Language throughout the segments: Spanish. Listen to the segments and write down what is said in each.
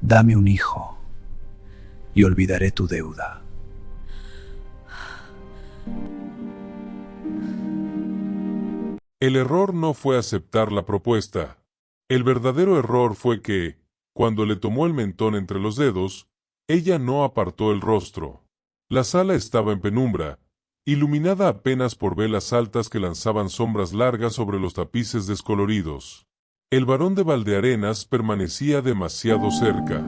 Dame un hijo y olvidaré tu deuda. El error no fue aceptar la propuesta. El verdadero error fue que, cuando le tomó el mentón entre los dedos, ella no apartó el rostro. La sala estaba en penumbra, iluminada apenas por velas altas que lanzaban sombras largas sobre los tapices descoloridos. El barón de Valdearenas permanecía demasiado cerca,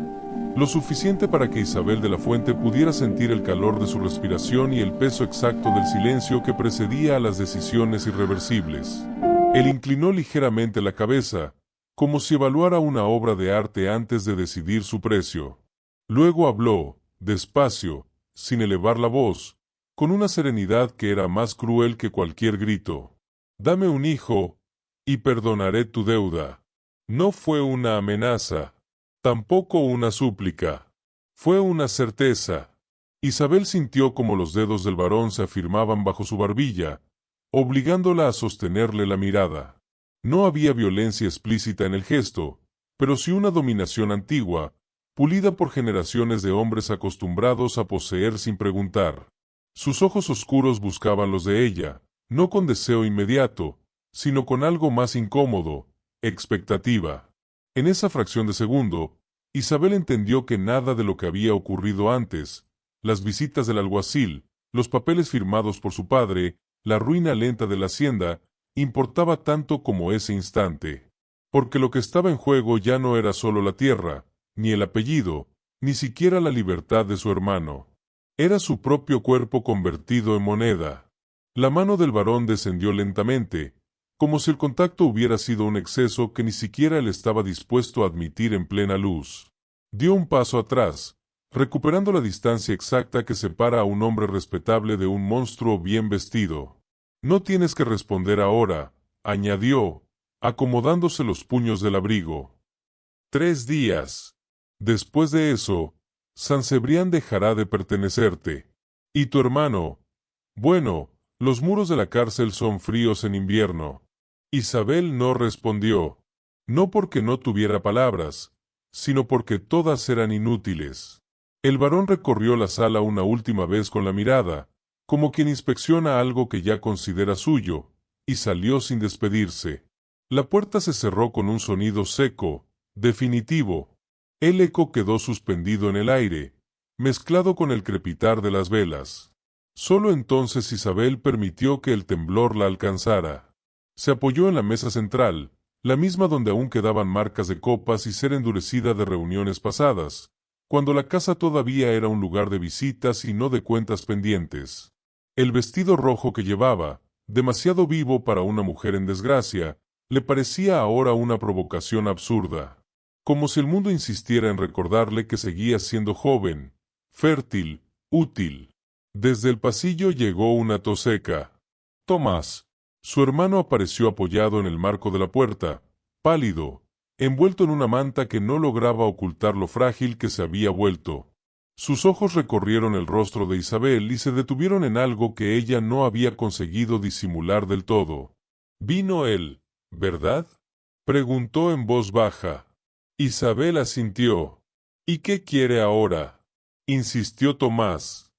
lo suficiente para que Isabel de la Fuente pudiera sentir el calor de su respiración y el peso exacto del silencio que precedía a las decisiones irreversibles. Él inclinó ligeramente la cabeza, como si evaluara una obra de arte antes de decidir su precio. Luego habló, despacio, sin elevar la voz, con una serenidad que era más cruel que cualquier grito. «Dame un hijo, y perdonaré tu deuda». No fue una amenaza, tampoco una súplica. Fue una certeza. Isabel sintió como los dedos del varón se afirmaban bajo su barbilla, obligándola a sostenerle la mirada. No había violencia explícita en el gesto, pero sí una dominación antigua, pulida por generaciones de hombres acostumbrados a poseer sin preguntar. Sus ojos oscuros buscaban los de ella, no con deseo inmediato, sino con algo más incómodo, expectativa. En esa fracción de segundo, Isabel entendió que nada de lo que había ocurrido antes, las visitas del alguacil, los papeles firmados por su padre, la ruina lenta de la hacienda, importaba tanto como ese instante. Porque lo que estaba en juego ya no era solo la tierra, ni el apellido, ni siquiera la libertad de su hermano. Era su propio cuerpo convertido en moneda. La mano del varón descendió lentamente, como si el contacto hubiera sido un exceso que ni siquiera él estaba dispuesto a admitir en plena luz. Dio un paso atrás, recuperando la distancia exacta que separa a un hombre respetable de un monstruo bien vestido. «No tienes que responder ahora», añadió, acomodándose los puños del abrigo. 3 días. Después de eso, San Cebrián dejará de pertenecerte. Y tu hermano. Bueno, los muros de la cárcel son fríos en invierno. Isabel no respondió, no porque no tuviera palabras, sino porque todas eran inútiles. El varón recorrió la sala una última vez con la mirada, como quien inspecciona algo que ya considera suyo, y salió sin despedirse. La puerta se cerró con un sonido seco, definitivo. El eco quedó suspendido en el aire, mezclado con el crepitar de las velas. Solo entonces Isabel permitió que el temblor la alcanzara. Se apoyó en la mesa central, la misma donde aún quedaban marcas de copas y cera endurecida de reuniones pasadas, cuando la casa todavía era un lugar de visitas y no de cuentas pendientes. El vestido rojo que llevaba, demasiado vivo para una mujer en desgracia, le parecía ahora una provocación absurda. Como si el mundo insistiera en recordarle que seguía siendo joven, fértil, útil. Desde el pasillo llegó una tos seca. Tomás. Su hermano apareció apoyado en el marco de la puerta, pálido, envuelto en una manta que no lograba ocultar lo frágil que se había vuelto. Sus ojos recorrieron el rostro de Isabel y se detuvieron en algo que ella no había conseguido disimular del todo. «Vino él, ¿verdad?», preguntó en voz baja. Isabel asintió. «¿Y qué quiere ahora?», insistió Tomás.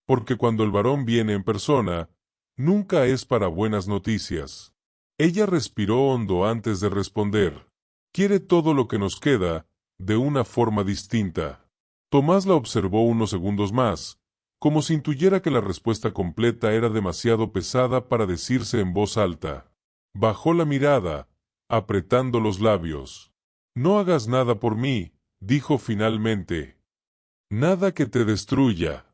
Porque cuando el varón viene en persona, nunca es para buenas noticias. Ella respiró hondo antes de responder. «Quiere todo lo que nos queda, de una forma distinta». Tomás la observó unos segundos más, como si intuyera que la respuesta completa era demasiado pesada para decirse en voz alta. Bajó la mirada, apretando los labios. «No hagas nada por mí», dijo finalmente. «Nada que te destruya».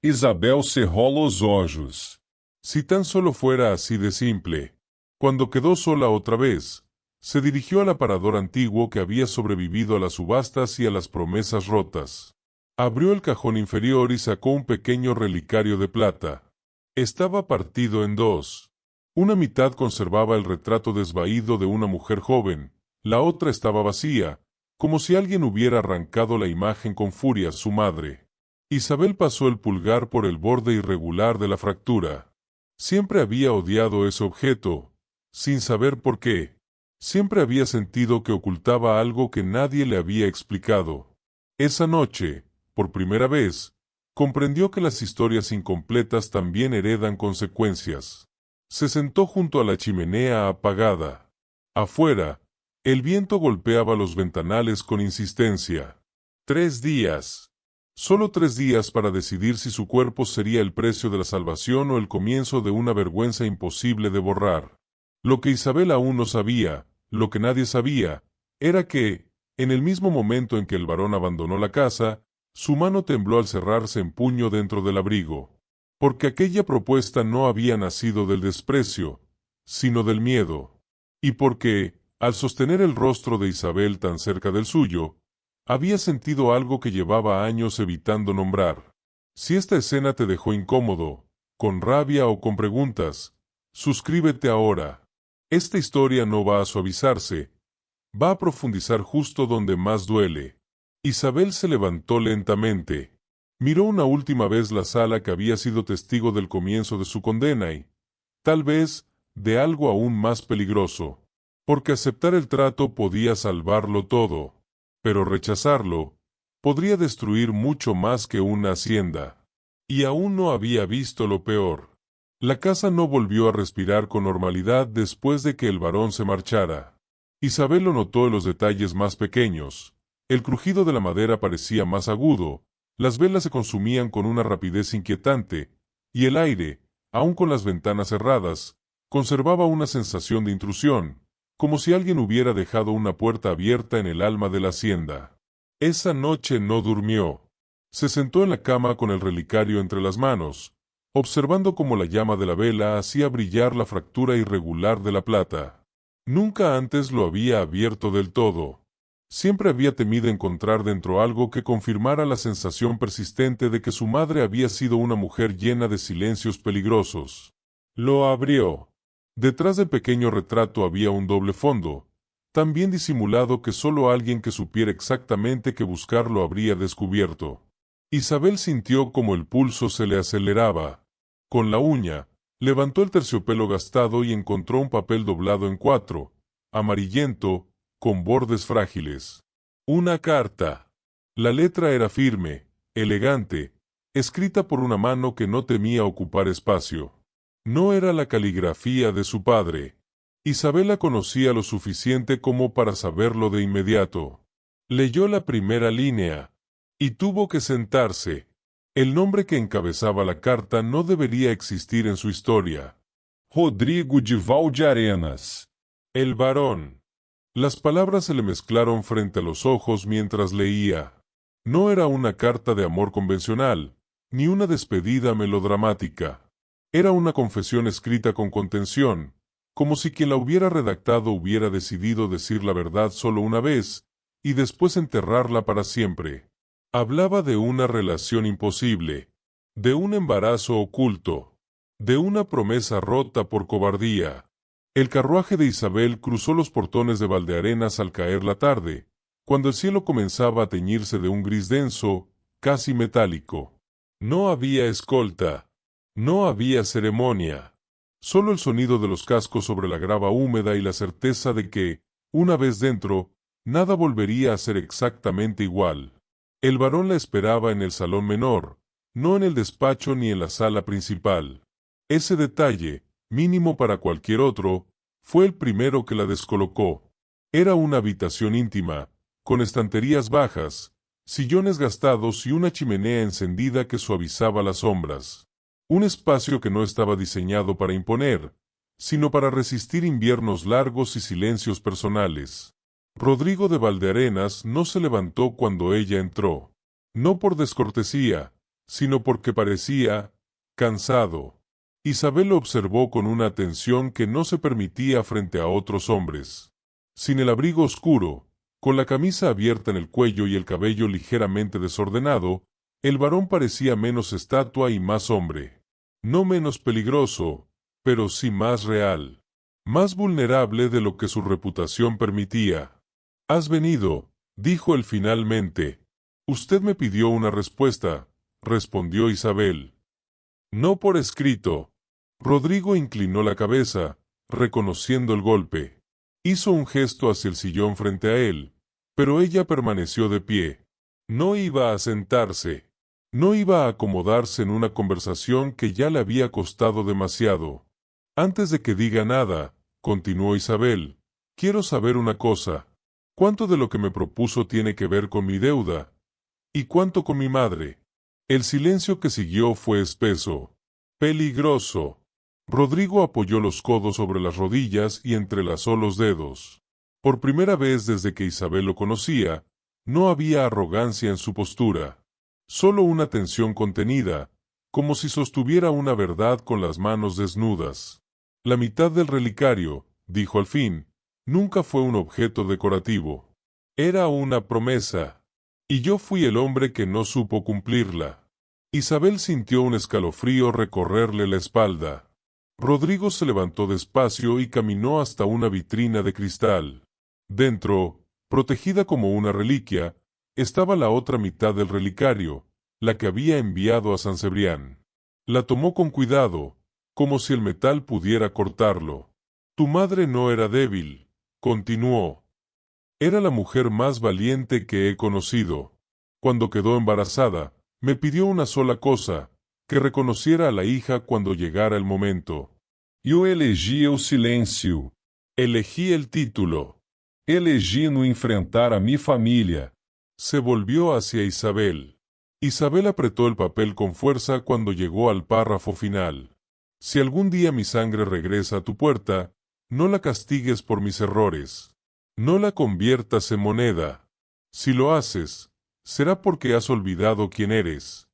Isabel cerró los ojos. Si tan solo fuera así de simple. Cuando quedó sola otra vez, se dirigió al aparador antiguo que había sobrevivido a las subastas y a las promesas rotas. Abrió el cajón inferior y sacó un pequeño relicario de plata. Estaba partido en dos. Una mitad conservaba el retrato desvaído de una mujer joven, la otra estaba vacía, como si alguien hubiera arrancado la imagen con furia a su madre. Isabel pasó el pulgar por el borde irregular de la fractura. Siempre había odiado ese objeto, sin saber por qué. Siempre había sentido que ocultaba algo que nadie le había explicado. Esa noche, por primera vez, comprendió que las historias incompletas también heredan consecuencias. Se sentó junto a la chimenea apagada. Afuera, el viento golpeaba los ventanales con insistencia. 3 días. Solo 3 días para decidir si su cuerpo sería el precio de la salvación o el comienzo de una vergüenza imposible de borrar. Lo que Isabel aún no sabía, lo que nadie sabía, era que, en el mismo momento en que el varón abandonó la casa, su mano tembló al cerrarse en puño dentro del abrigo. Porque aquella propuesta no había nacido del desprecio, sino del miedo. Y porque, al sostener el rostro de Isabel tan cerca del suyo, había sentido algo que llevaba años evitando nombrar. Si esta escena te dejó incómodo, con rabia o con preguntas, suscríbete ahora. Esta historia no va a suavizarse, va a profundizar justo donde más duele. Isabel se levantó lentamente. Miró una última vez la sala que había sido testigo del comienzo de su condena y, tal vez, de algo aún más peligroso. Porque aceptar el trato podía salvarlo todo, pero rechazarlo podría destruir mucho más que una hacienda. Y aún no había visto lo peor. La casa no volvió a respirar con normalidad después de que el varón se marchara. Isabel lo notó en los detalles más pequeños. El crujido de la madera parecía más agudo, las velas se consumían con una rapidez inquietante, y el aire, aun con las ventanas cerradas, conservaba una sensación de intrusión, como si alguien hubiera dejado una puerta abierta en el alma de la hacienda. Esa noche no durmió. Se sentó en la cama con el relicario entre las manos, observando cómo la llama de la vela hacía brillar la fractura irregular de la plata. Nunca antes lo había abierto del todo. Siempre había temido encontrar dentro algo que confirmara la sensación persistente de que su madre había sido una mujer llena de silencios peligrosos. Lo abrió. Detrás del pequeño retrato había un doble fondo, tan bien disimulado que solo alguien que supiera exactamente qué buscar lo habría descubierto. Isabel sintió como el pulso se le aceleraba. Con la uña, levantó el terciopelo gastado y encontró un papel doblado en 4, amarillento, con bordes frágiles. Una carta. La letra era firme, elegante, escrita por una mano que no temía ocupar espacio. No era la caligrafía de su padre. Isabel la conocía lo suficiente como para saberlo de inmediato. Leyó la primera línea, y tuvo que sentarse. El nombre que encabezaba la carta no debería existir en su historia. Rodrigo de Valdearenas. El varón. Las palabras se le mezclaron frente a los ojos mientras leía. No era una carta de amor convencional, ni una despedida melodramática. Era una confesión escrita con contención, como si quien la hubiera redactado hubiera decidido decir la verdad solo una vez, y después enterrarla para siempre. Hablaba de una relación imposible, de un embarazo oculto, de una promesa rota por cobardía. El carruaje de Isabel cruzó los portones de Valdearenas al caer la tarde, cuando el cielo comenzaba a teñirse de un gris denso, casi metálico. No había escolta, no había ceremonia, solo el sonido de los cascos sobre la grava húmeda y la certeza de que, una vez dentro, nada volvería a ser exactamente igual. El varón la esperaba en el salón menor, no en el despacho ni en la sala principal. Ese detalle, mínimo para cualquier otro, fue el primero que la descolocó. Era una habitación íntima, con estanterías bajas, sillones gastados y una chimenea encendida que suavizaba las sombras. Un espacio que no estaba diseñado para imponer, sino para resistir inviernos largos y silencios personales. Rodrigo de Valdearenas no se levantó cuando ella entró, no por descortesía, sino porque parecía cansado. Isabel lo observó con una atención que no se permitía frente a otros hombres. Sin el abrigo oscuro, con la camisa abierta en el cuello y el cabello ligeramente desordenado, el varón parecía menos estatua y más hombre. No menos peligroso, pero sí más real. Más vulnerable de lo que su reputación permitía. «Has venido», dijo él finalmente. «Usted me pidió una respuesta», respondió Isabel. «No por escrito». Rodrigo inclinó la cabeza, reconociendo el golpe. Hizo un gesto hacia el sillón frente a él, pero ella permaneció de pie. No iba a sentarse. No iba a acomodarse en una conversación que ya le había costado demasiado. Antes de que diga nada, continuó Isabel, quiero saber una cosa. ¿Cuánto de lo que me propuso tiene que ver con mi deuda? ¿Y cuánto con mi madre? El silencio que siguió fue espeso. Peligroso. Rodrigo apoyó los codos sobre las rodillas y entrelazó los dedos. Por primera vez desde que Isabel lo conocía, no había arrogancia en su postura. Solo una tensión contenida, como si sostuviera una verdad con las manos desnudas. La mitad del relicario, dijo al fin, nunca fue un objeto decorativo. Era una promesa. Y yo fui el hombre que no supo cumplirla. Isabel sintió un escalofrío recorrerle la espalda. Rodrigo se levantó despacio y caminó hasta una vitrina de cristal. Dentro, protegida como una reliquia, estaba la otra mitad del relicario, la que había enviado a San Cebrián. La tomó con cuidado, como si el metal pudiera cortarlo. Tu madre no era débil, continuó. Era la mujer más valiente que he conocido. Cuando quedó embarazada, me pidió una sola cosa, que reconociera a la hija cuando llegara el momento. Eu elegi o silêncio. Elegí el título. Elegi no enfrentar a mi família. Se volvió hacia Isabel. Isabel apretó el papel con fuerza cuando llegó al párrafo final. Si algún día mi sangre regresa a tu puerta, no la castigues por mis errores. No la conviertas en moneda. Si lo haces, será porque has olvidado quién eres.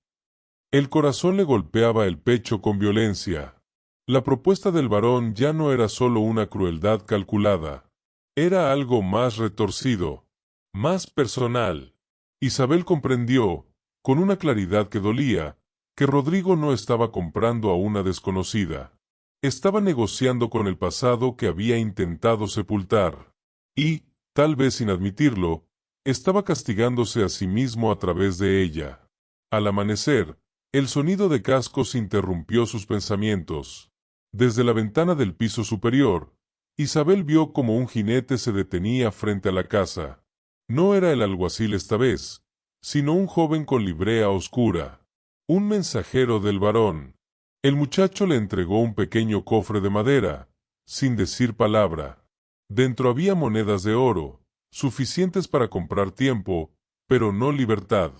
El corazón le golpeaba el pecho con violencia. La propuesta del varón ya no era solo una crueldad calculada. Era algo más retorcido, más personal. Isabel comprendió, con una claridad que dolía, que Rodrigo no estaba comprando a una desconocida. Estaba negociando con el pasado que había intentado sepultar. Y, tal vez sin admitirlo, estaba castigándose a sí mismo a través de ella. Al amanecer, el sonido de cascos interrumpió sus pensamientos. Desde la ventana del piso superior, Isabel vio como un jinete se detenía frente a la casa. No era el alguacil esta vez, sino un joven con librea oscura. Un mensajero del varón. El muchacho le entregó un pequeño cofre de madera, sin decir palabra. Dentro había monedas de oro, suficientes para comprar tiempo, pero no libertad.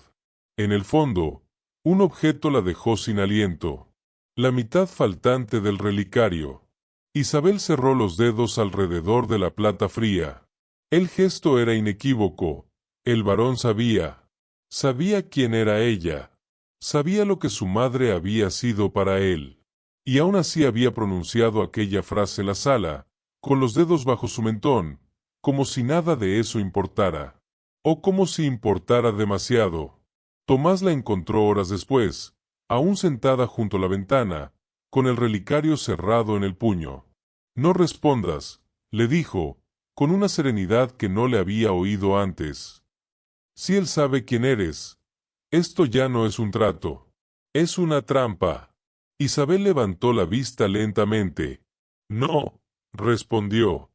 En el fondo, un objeto la dejó sin aliento. La mitad faltante del relicario. Isabel cerró los dedos alrededor de la plata fría. El gesto era inequívoco. El varón sabía. Sabía quién era ella. Sabía lo que su madre había sido para él. Y aún así había pronunciado aquella frase en la sala, con los dedos bajo su mentón, como si nada de eso importara. O como si importara demasiado. Tomás la encontró horas después, aún sentada junto a la ventana, con el relicario cerrado en el puño. No respondas, le dijo, con una serenidad que no le había oído antes. Si él sabe quién eres, esto ya no es un trato. Es una trampa. Isabel levantó la vista lentamente. No, respondió.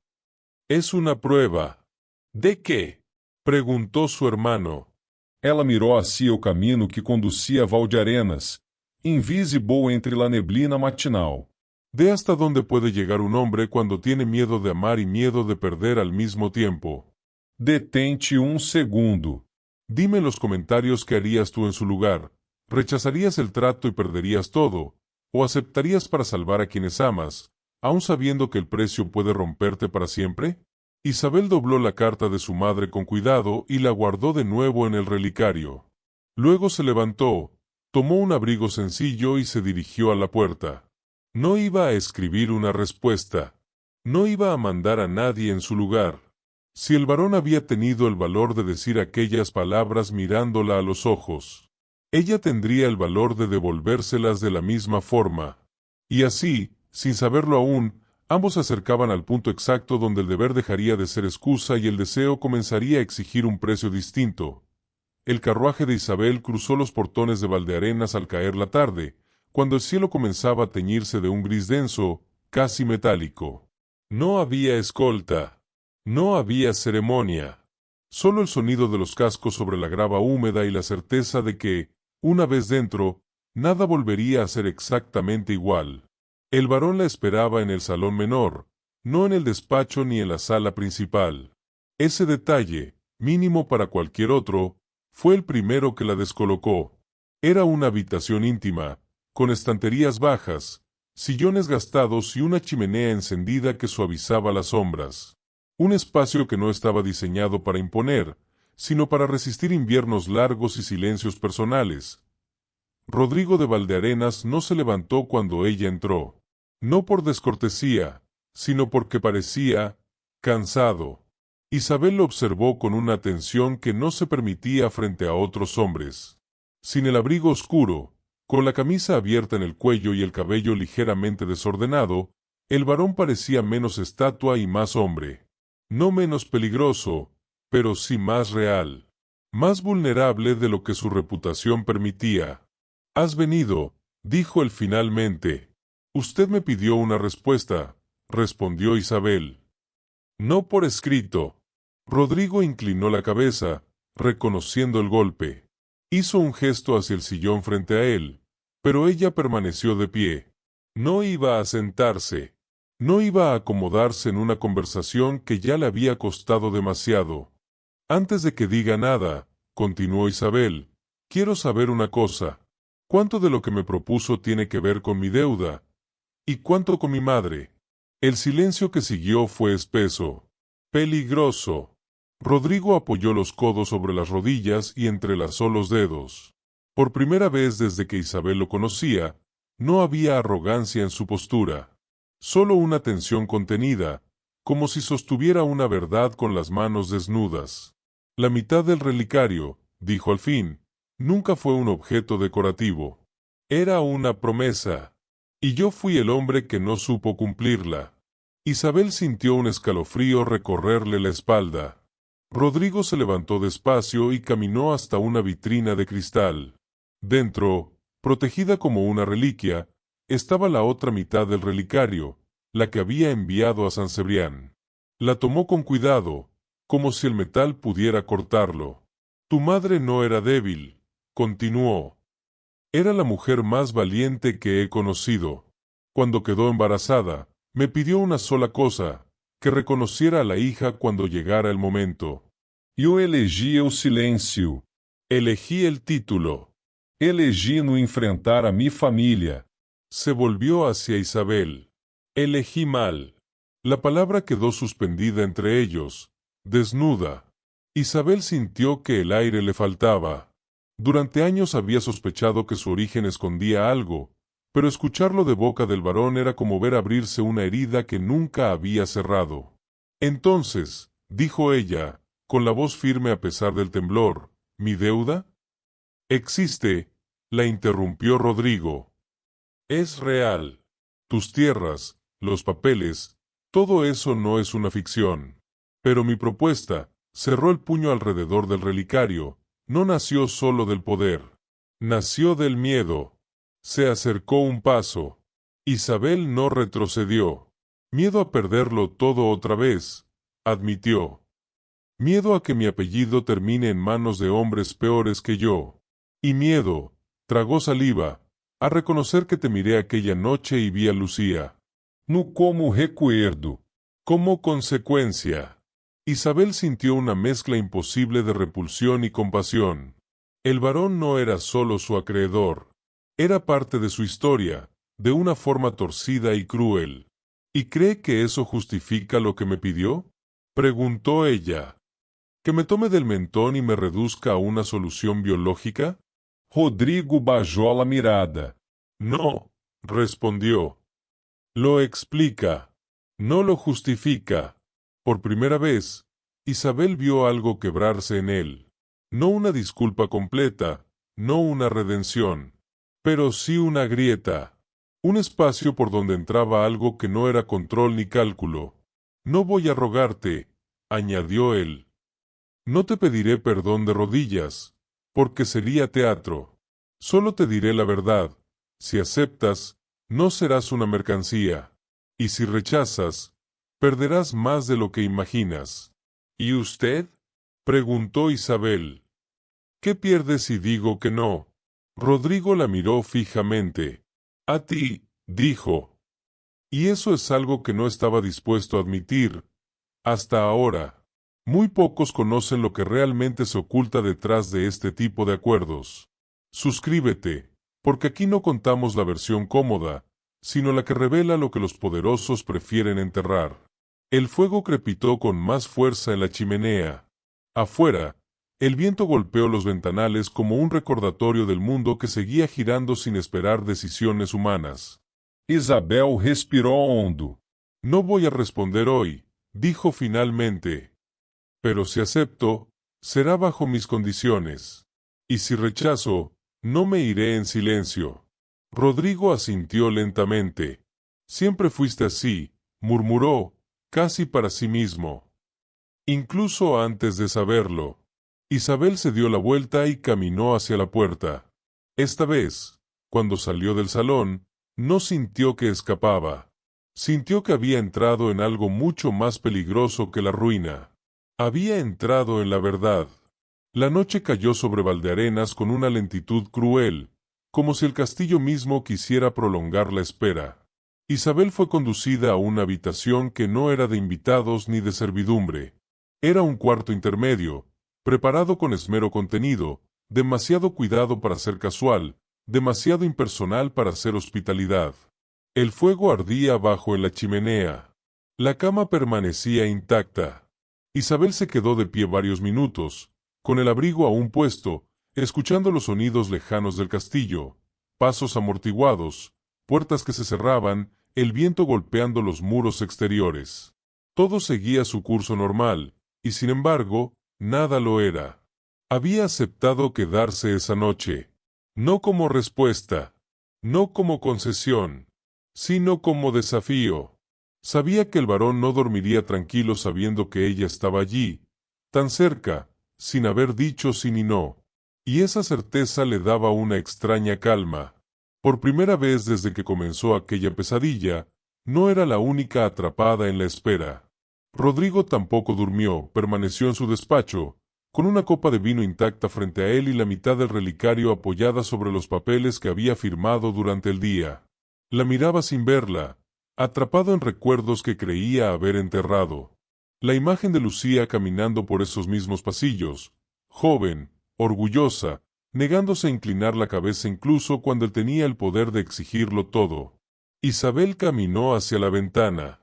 Es una prueba. ¿De qué? Preguntó su hermano. Ela mirou hacia o caminho que conducia a Valdearenas, invisível entre la neblina matinal. De hasta dónde puede llegar un hombre cuando tiene miedo de amar y miedo de perder al mismo tiempo. Detente segundo. Dime los comentarios que harías tú en su lugar. ¿Rechazarías el trato y perderías todo? ¿O aceptarías para salvar a quienes amas, aun sabiendo que el precio puede romperte para siempre? Isabel dobló la carta de su madre con cuidado y la guardó de nuevo en el relicario. Luego se levantó, tomó un abrigo sencillo y se dirigió a la puerta. No iba a escribir una respuesta. No iba a mandar a nadie en su lugar. Si el varón había tenido el valor de decir aquellas palabras mirándola a los ojos, ella tendría el valor de devolvérselas de la misma forma. Y así, sin saberlo aún, ambos se acercaban al punto exacto donde el deber dejaría de ser excusa y el deseo comenzaría a exigir un precio distinto. El carruaje de Isabel cruzó los portones de Valdearenas al caer la tarde, cuando el cielo comenzaba a teñirse de un gris denso, casi metálico. No había escolta. No había ceremonia. Solo el sonido de los cascos sobre la grava húmeda y la certeza de que, una vez dentro, nada volvería a ser exactamente igual. El varón la esperaba en el salón menor, no en el despacho ni en la sala principal. Ese detalle, mínimo para cualquier otro, fue el primero que la descolocó. Era una habitación íntima, con estanterías bajas, sillones gastados y una chimenea encendida que suavizaba las sombras. Un espacio que no estaba diseñado para imponer, sino para resistir inviernos largos y silencios personales. Rodrigo de Valdearenas no se levantó cuando ella entró. No por descortesía, sino porque parecía cansado. Isabel lo observó con una atención que no se permitía frente a otros hombres. Sin el abrigo oscuro, con la camisa abierta en el cuello y el cabello ligeramente desordenado, el varón parecía menos estatua y más hombre. No menos peligroso, pero sí más real. Más vulnerable de lo que su reputación permitía. «Has venido», dijo él finalmente. «Usted me pidió una respuesta», respondió Isabel. «No por escrito». Rodrigo inclinó la cabeza, reconociendo el golpe. Hizo un gesto hacia el sillón frente a él, pero ella permaneció de pie. No iba a sentarse. No iba a acomodarse en una conversación que ya le había costado demasiado. «Antes de que diga nada», continuó Isabel, «quiero saber una cosa. ¿Cuánto de lo que me propuso tiene que ver con mi deuda? ¿Y cuánto con mi madre?» El silencio que siguió fue espeso. «Peligroso». Rodrigo apoyó los codos sobre las rodillas y entrelazó los dedos. Por primera vez desde que Isabel lo conocía, no había arrogancia en su postura. Solo una tensión contenida, como si sostuviera una verdad con las manos desnudas. «La mitad del relicario», dijo al fin, «nunca fue un objeto decorativo. Era una promesa. Y yo fui el hombre que no supo cumplirla». Isabel sintió un escalofrío recorrerle la espalda. Rodrigo se levantó despacio y caminó hasta una vitrina de cristal. Dentro, protegida como una reliquia, estaba la otra mitad del relicario, la que había enviado a San Cebrián. La tomó con cuidado, como si el metal pudiera cortarlo. «Tu madre no era débil», continuó. «Era la mujer más valiente que he conocido. Cuando quedó embarazada, me pidió una sola cosa, que reconociera a la hija cuando llegara el momento. Eu elegi o silêncio. Elegí el título». Elegi no enfrentar a mi família. Se volvió hacia Isabel. «Elegí mal». La palabra quedó suspendida entre ellos, desnuda. Isabel sintió que el aire le faltaba. Durante años había sospechado que su origen escondía algo, pero escucharlo de boca del varón era como ver abrirse una herida que nunca había cerrado. «Entonces», dijo ella, con la voz firme a pesar del temblor, «¿mi deuda?» «Existe», la interrumpió Rodrigo. «Es real. Tus tierras, los papeles, todo eso no es una ficción. Pero mi propuesta», cerró el puño alrededor del relicario, «no nació solo del poder. Nació del miedo». Se acercó un paso. Isabel no retrocedió. «Miedo a perderlo todo otra vez», admitió. «Miedo a que mi apellido termine en manos de hombres peores que yo. Y miedo», tragó saliva, «a reconocer que te miré aquella noche y vi a Lucía». No como recuerdo. Como consecuencia. Isabel sintió una mezcla imposible de repulsión y compasión. El varón no era solo su acreedor. Era parte de su historia, de una forma torcida y cruel. «¿Y cree que eso justifica lo que me pidió?», preguntó ella. «¿Que me tome del mentón y me reduzca a una solución biológica?» Rodrigo bajó la mirada. «No», respondió. «Lo explica. No lo justifica». Por primera vez, Isabel vio algo quebrarse en él. No una disculpa completa, no una redención, pero sí una grieta. Un espacio por donde entraba algo que no era control ni cálculo. «No voy a rogarte», añadió él. «No te pediré perdón de rodillas, porque sería teatro. Solo te diré la verdad. Si aceptas, no serás una mercancía. Y si rechazas, perderás más de lo que imaginas». «¿Y usted?», preguntó Isabel. ¿Qué pierdes si digo que no? Rodrigo la miró fijamente. A ti, dijo. Y eso es algo que no estaba dispuesto a admitir. Hasta ahora. Muy pocos conocen lo que realmente se oculta detrás de este tipo de acuerdos. Suscríbete, porque aquí no contamos la versión cómoda, sino la que revela lo que los poderosos prefieren enterrar. El fuego crepitó con más fuerza en la chimenea. Afuera, el viento golpeó los ventanales como un recordatorio del mundo que seguía girando sin esperar decisiones humanas. Isabel respiró hondo. No voy a responder hoy, dijo finalmente. Pero si acepto, será bajo mis condiciones. Y si rechazo, no me iré en silencio. Rodrigo asintió lentamente. Siempre fuiste así, murmuró, casi para sí mismo. Incluso antes de saberlo. Isabel se dio la vuelta y caminó hacia la puerta. Esta vez, cuando salió del salón, no sintió que escapaba. Sintió que había entrado en algo mucho más peligroso que la ruina. Había entrado en la verdad. La noche cayó sobre Valdearenas con una lentitud cruel, como si el castillo mismo quisiera prolongar la espera. Isabel fue conducida a una habitación que no era de invitados ni de servidumbre. Era un cuarto intermedio, preparado con esmero contenido, demasiado cuidado para ser casual, demasiado impersonal para ser hospitalidad. El fuego ardía abajo en la chimenea. La cama permanecía intacta. Isabel se quedó de pie varios minutos, con el abrigo aún puesto, escuchando los sonidos lejanos del castillo, pasos amortiguados, puertas que se cerraban, el viento golpeando los muros exteriores. Todo seguía su curso normal, y sin embargo, nada lo era. Había aceptado quedarse esa noche, no como respuesta, no como concesión, sino como desafío. Sabía que el varón no dormiría tranquilo sabiendo que ella estaba allí, tan cerca, sin haber dicho sí ni no. Y esa certeza le daba una extraña calma. Por primera vez desde que comenzó aquella pesadilla, no era la única atrapada en la espera. Rodrigo tampoco durmió, permaneció en su despacho, con una copa de vino intacta frente a él y la mitad del relicario apoyada sobre los papeles que había firmado durante el día. La miraba sin verla, atrapado en recuerdos que creía haber enterrado. La imagen de Lucía caminando por esos mismos pasillos, joven, orgullosa, negándose a inclinar la cabeza incluso cuando él tenía el poder de exigirlo todo. Isabel caminó hacia la ventana.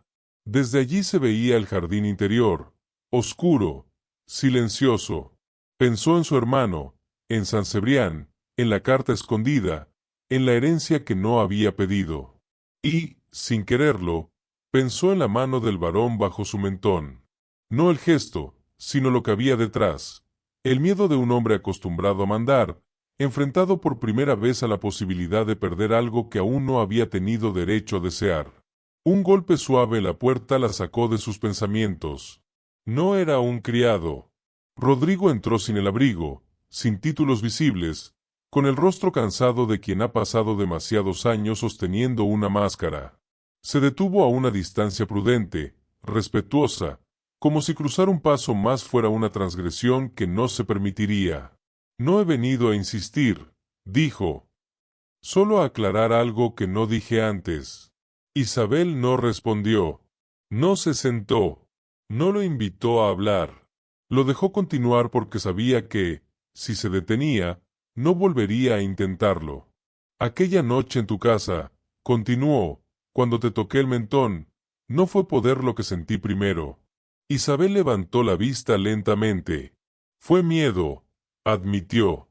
Desde allí se veía el jardín interior, oscuro, silencioso. Pensó en su hermano, en San Cebrián, en la carta escondida, en la herencia que no había pedido. Y, sin quererlo, pensó en la mano del varón bajo su mentón. No el gesto, sino lo que había detrás. El miedo de un hombre acostumbrado a mandar, enfrentado por primera vez a la posibilidad de perder algo que aún no había tenido derecho a desear. Un golpe suave en la puerta la sacó de sus pensamientos. No era un criado. Rodrigo entró sin el abrigo, sin títulos visibles, con el rostro cansado de quien ha pasado demasiados años sosteniendo una máscara. Se detuvo a una distancia prudente, respetuosa, como si cruzar un paso más fuera una transgresión que no se permitiría. No he venido a insistir, dijo. Solo a aclarar algo que no dije antes. Isabel no respondió. No se sentó. No lo invitó a hablar. Lo dejó continuar porque sabía que, si se detenía, no volvería a intentarlo. Aquella noche en tu casa, continuó, cuando te toqué el mentón, no fue poder lo que sentí primero. Isabel levantó la vista lentamente. Fue miedo, admitió.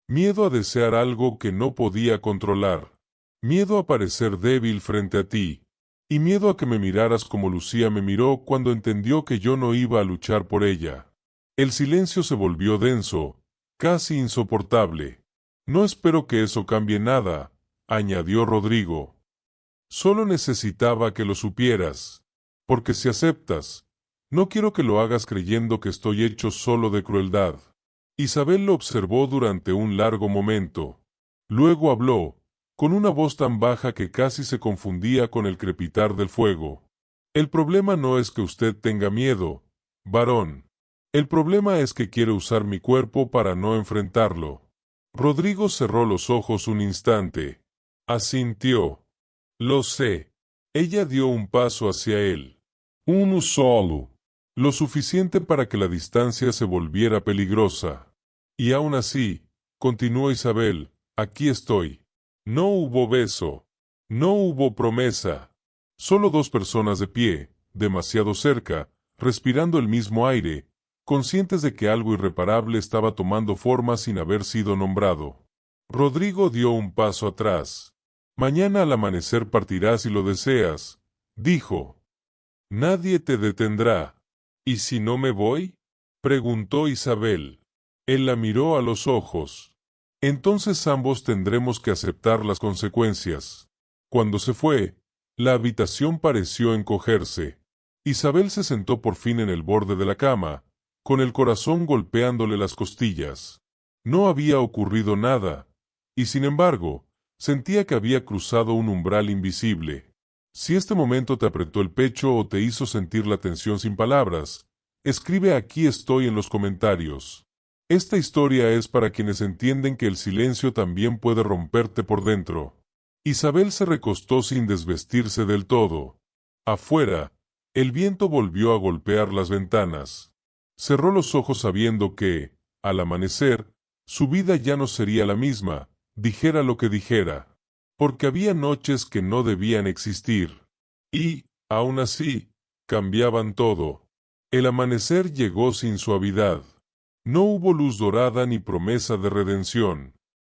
Miedo a desear algo que no podía controlar. Miedo a parecer débil frente a ti. Y miedo a que me miraras como Lucía me miró cuando entendió que yo no iba a luchar por ella. El silencio se volvió denso, casi insoportable. No espero que eso cambie nada, añadió Rodrigo. Solo necesitaba que lo supieras. Porque si aceptas, no quiero que lo hagas creyendo que estoy hecho solo de crueldad. Isabel lo observó durante un largo momento. Luego habló, con una voz tan baja que casi se confundía con el crepitar del fuego. El problema no es que usted tenga miedo, varón. El problema es que quiere usar mi cuerpo para no enfrentarlo. Rodrigo cerró los ojos un instante. Asintió. Lo sé. Ella dio un paso hacia él. Uno solo. Lo suficiente para que la distancia se volviera peligrosa. Y aún así, continuó Isabel, aquí estoy. No hubo beso. No hubo promesa. Solo dos personas de pie, demasiado cerca, respirando el mismo aire, conscientes de que algo irreparable estaba tomando forma sin haber sido nombrado. Rodrigo dio un paso atrás. Mañana al amanecer partirás si lo deseas, dijo. Nadie te detendrá. ¿Y si no me voy? Preguntó Isabel. Él la miró a los ojos. Entonces ambos tendremos que aceptar las consecuencias. Cuando se fue, la habitación pareció encogerse. Isabel se sentó por fin en el borde de la cama, con el corazón golpeándole las costillas. No había ocurrido nada, y sin embargo, sentía que había cruzado un umbral invisible. Si este momento te apretó el pecho o te hizo sentir la tensión sin palabras, escribe aquí estoy en los comentarios. Esta historia es para quienes entienden que el silencio también puede romperte por dentro. Isabel se recostó sin desvestirse del todo. Afuera, el viento volvió a golpear las ventanas. Cerró los ojos sabiendo que, al amanecer, su vida ya no sería la misma, dijera lo que dijera. Porque había noches que no debían existir. Y, aún así, cambiaban todo. El amanecer llegó sin suavidad. No hubo luz dorada ni promesa de redención.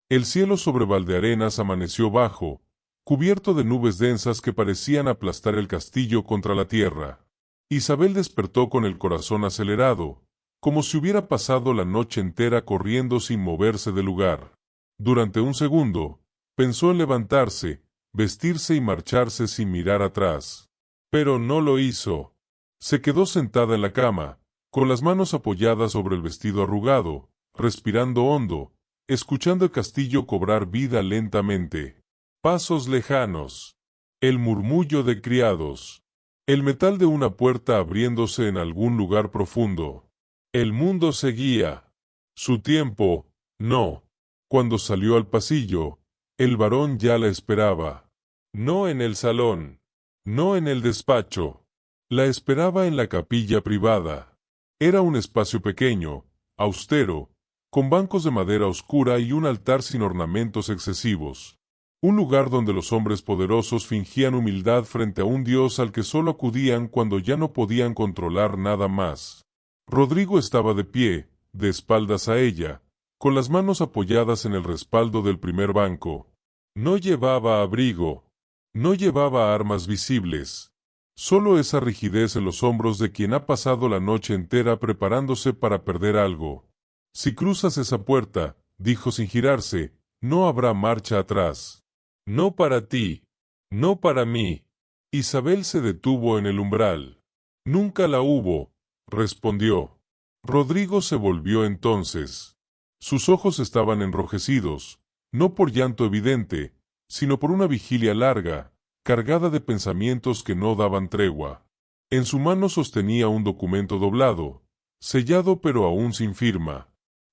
El cielo sobre Valdearenas amaneció bajo, cubierto de nubes densas que parecían aplastar el castillo contra la tierra. Isabel despertó con el corazón acelerado, como si hubiera pasado la noche entera corriendo sin moverse del lugar. Durante un segundo, pensó en levantarse, vestirse y marcharse sin mirar atrás. Pero no lo hizo. Se quedó sentada en la cama, con las manos apoyadas sobre el vestido arrugado, respirando hondo, escuchando el castillo cobrar vida lentamente. Pasos lejanos. El murmullo de criados. El metal de una puerta abriéndose en algún lugar profundo. El mundo seguía. Su tiempo, no. Cuando salió al pasillo, el varón ya la esperaba. No en el salón. No en el despacho. La esperaba en la capilla privada. Era un espacio pequeño, austero, con bancos de madera oscura y un altar sin ornamentos excesivos. Un lugar donde los hombres poderosos fingían humildad frente a un Dios al que solo acudían cuando ya no podían controlar nada más. Rodrigo estaba de pie, de espaldas a ella, con las manos apoyadas en el respaldo del primer banco. No llevaba abrigo. No llevaba armas visibles. Solo esa rigidez en los hombros de quien ha pasado la noche entera preparándose para perder algo. Si cruzas esa puerta, dijo sin girarse, no habrá marcha atrás. No para ti. No para mí. Isabel se detuvo en el umbral. Nunca la hubo, respondió. Rodrigo se volvió entonces. Sus ojos estaban enrojecidos, no por llanto evidente, sino por una vigilia larga, cargada de pensamientos que no daban tregua. En su mano sostenía un documento doblado, sellado pero aún sin firma.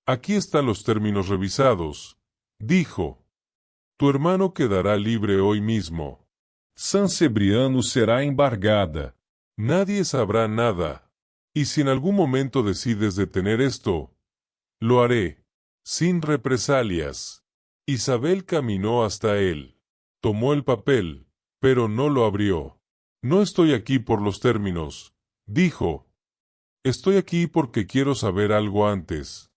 Aquí están los términos revisados, dijo. Tu hermano quedará libre hoy mismo. San Cebriano será embargada. Nadie sabrá nada. Y si en algún momento decides detener esto, lo haré, sin represalias. Isabel caminó hasta él. Tomó el papel, pero no lo abrió. No estoy aquí por los términos, dijo. Estoy aquí porque quiero saber algo antes.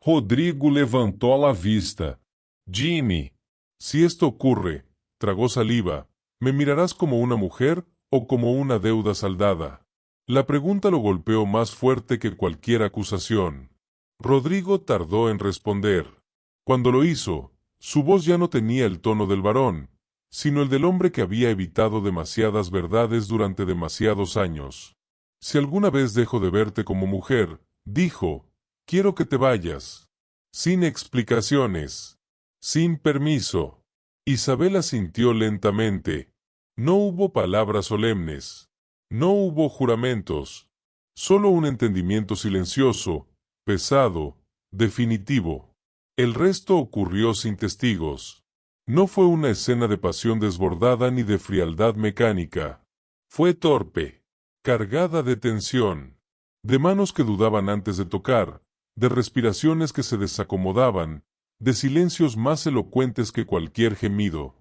Rodrigo levantó la vista. Jimmy, si esto ocurre, tragó saliva, ¿me mirarás como una mujer o como una deuda saldada? La pregunta lo golpeó más fuerte que cualquier acusación. Rodrigo tardó en responder. Cuando lo hizo, su voz ya no tenía el tono del varón, sino el del hombre que había evitado demasiadas verdades durante demasiados años. Si alguna vez dejo de verte como mujer, dijo, quiero que te vayas. Sin explicaciones. Sin permiso. Isabel asintió lentamente. No hubo palabras solemnes. No hubo juramentos. Solo un entendimiento silencioso, pesado, definitivo. El resto ocurrió sin testigos. No fue una escena de pasión desbordada ni de frialdad mecánica. Fue torpe, cargada de tensión, de manos que dudaban antes de tocar, de respiraciones que se desacomodaban, de silencios más elocuentes que cualquier gemido.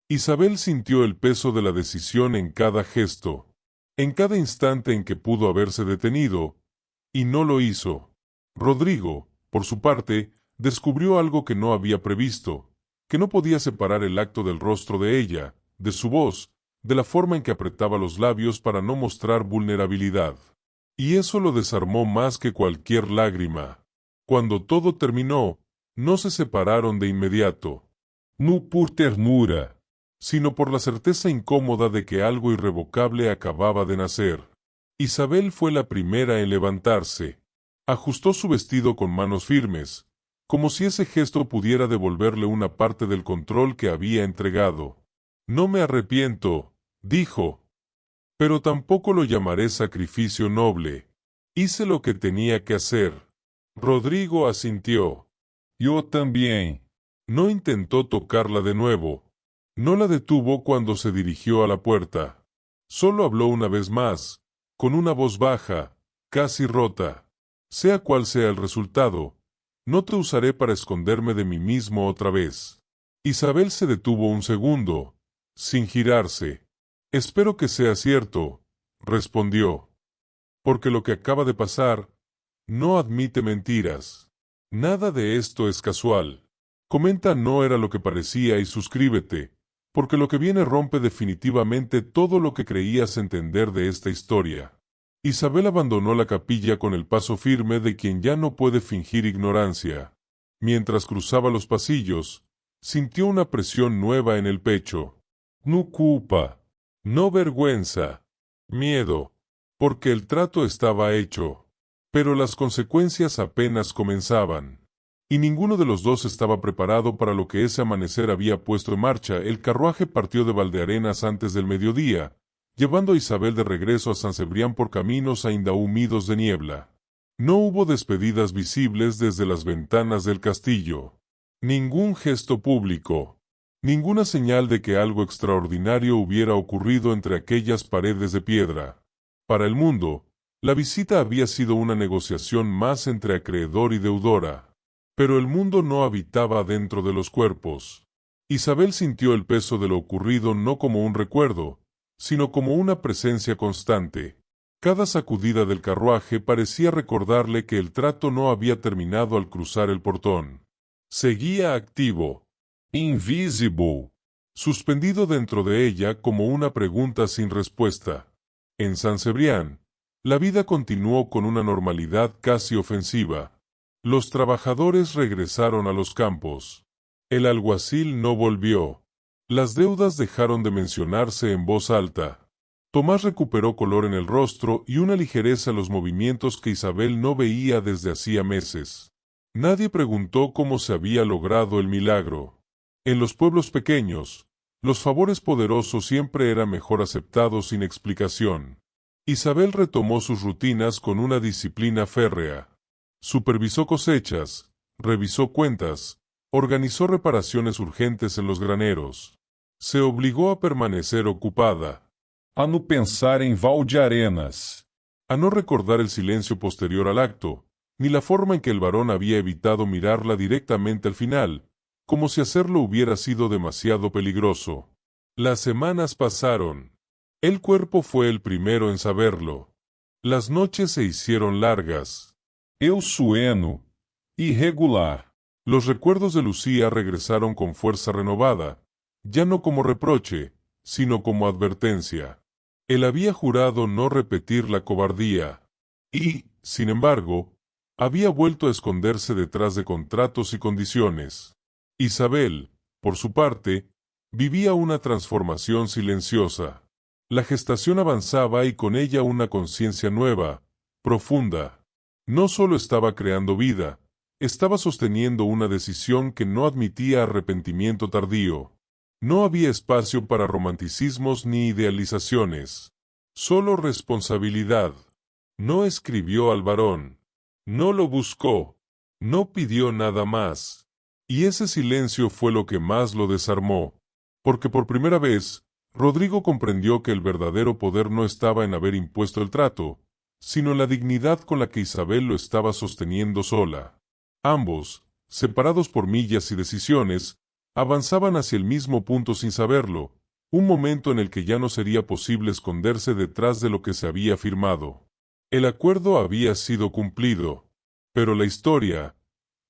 Isabel sintió el peso de la decisión en cada gesto, en cada instante en que pudo haberse detenido, y no lo hizo. Rodrigo, por su parte, descubrió algo que no había previsto, que no podía separar el acto del rostro de ella, de su voz, de la forma en que apretaba los labios para no mostrar vulnerabilidad. Y eso lo desarmó más que cualquier lágrima. Cuando todo terminó, no se separaron de inmediato. No por ternura, sino por la certeza incómoda de que algo irrevocable acababa de nacer. Isabel fue la primera en levantarse. Ajustó su vestido con manos firmes, como si ese gesto pudiera devolverle una parte del control que había entregado. No me arrepiento, dijo. Pero tampoco lo llamaré sacrificio noble. Hice lo que tenía que hacer. Rodrigo asintió. Yo también. No intentó tocarla de nuevo. No la detuvo cuando se dirigió a la puerta. Solo habló una vez más, con una voz baja, casi rota. Sea cual sea el resultado, no te usaré para esconderme de mí mismo otra vez. Isabel se detuvo un segundo, sin girarse. Espero que sea cierto, respondió. Porque lo que acaba de pasar, no admite mentiras. Nada de esto es casual. Comenta no era lo que parecía y suscríbete, porque lo que viene rompe definitivamente todo lo que creías entender de esta historia. Isabel abandonó la capilla con el paso firme de quien ya no puede fingir ignorancia. Mientras cruzaba los pasillos, sintió una presión nueva en el pecho. No culpa, no vergüenza, miedo, porque el trato estaba hecho. Pero las consecuencias apenas comenzaban. Y ninguno de los dos estaba preparado para lo que ese amanecer había puesto en marcha. El carruaje partió de Valdearenas antes del mediodía, llevando a Isabel de regreso a San Cebrián por caminos ainda húmedos de niebla. No hubo despedidas visibles desde las ventanas del castillo. Ningún gesto público. Ninguna señal de que algo extraordinario hubiera ocurrido entre aquellas paredes de piedra. Para el mundo, la visita había sido una negociación más entre acreedor y deudora. Pero el mundo no habitaba dentro de los cuerpos. Isabel sintió el peso de lo ocurrido no como un recuerdo, sino como una presencia constante. Cada sacudida del carruaje parecía recordarle que el trato no había terminado al cruzar el portón. Seguía activo, invisible, suspendido dentro de ella como una pregunta sin respuesta. En San Cebrián, la vida continuó con una normalidad casi ofensiva. Los trabajadores regresaron a los campos. El alguacil no volvió. Las deudas dejaron de mencionarse en voz alta. Tomás recuperó color en el rostro y una ligereza en los movimientos que Isabel no veía desde hacía meses. Nadie preguntó cómo se había logrado el milagro. En los pueblos pequeños, los favores poderosos siempre eran mejor aceptados sin explicación. Isabel retomó sus rutinas con una disciplina férrea. Supervisó cosechas, revisó cuentas, organizó reparaciones urgentes en los graneros. Se obligó a permanecer ocupada. A no pensar en Valdearenas. A no recordar el silencio posterior al acto, ni la forma en que el varón había evitado mirarla directamente al final, como si hacerlo hubiera sido demasiado peligroso. Las semanas pasaron. El cuerpo fue el primero en saberlo. Las noches se hicieron largas. Eu sueno, irregular. Los recuerdos de Lucía regresaron con fuerza renovada, ya no como reproche, sino como advertencia. Él había jurado no repetir la cobardía, y, sin embargo, había vuelto a esconderse detrás de contratos y condiciones. Isabel, por su parte, vivía una transformación silenciosa. La gestación avanzaba y con ella una conciencia nueva, profunda. No solo estaba creando vida, estaba sosteniendo una decisión que no admitía arrepentimiento tardío. No había espacio para romanticismos ni idealizaciones. Solo responsabilidad. No escribió al varón. No lo buscó. No pidió nada más. Y ese silencio fue lo que más lo desarmó. Porque por primera vez, Rodrigo comprendió que el verdadero poder no estaba en haber impuesto el trato, sino en la dignidad con la que Isabel lo estaba sosteniendo sola. Ambos, separados por millas y decisiones, avanzaban hacia el mismo punto sin saberlo, un momento en el que ya no sería posible esconderse detrás de lo que se había firmado. El acuerdo había sido cumplido, pero la historia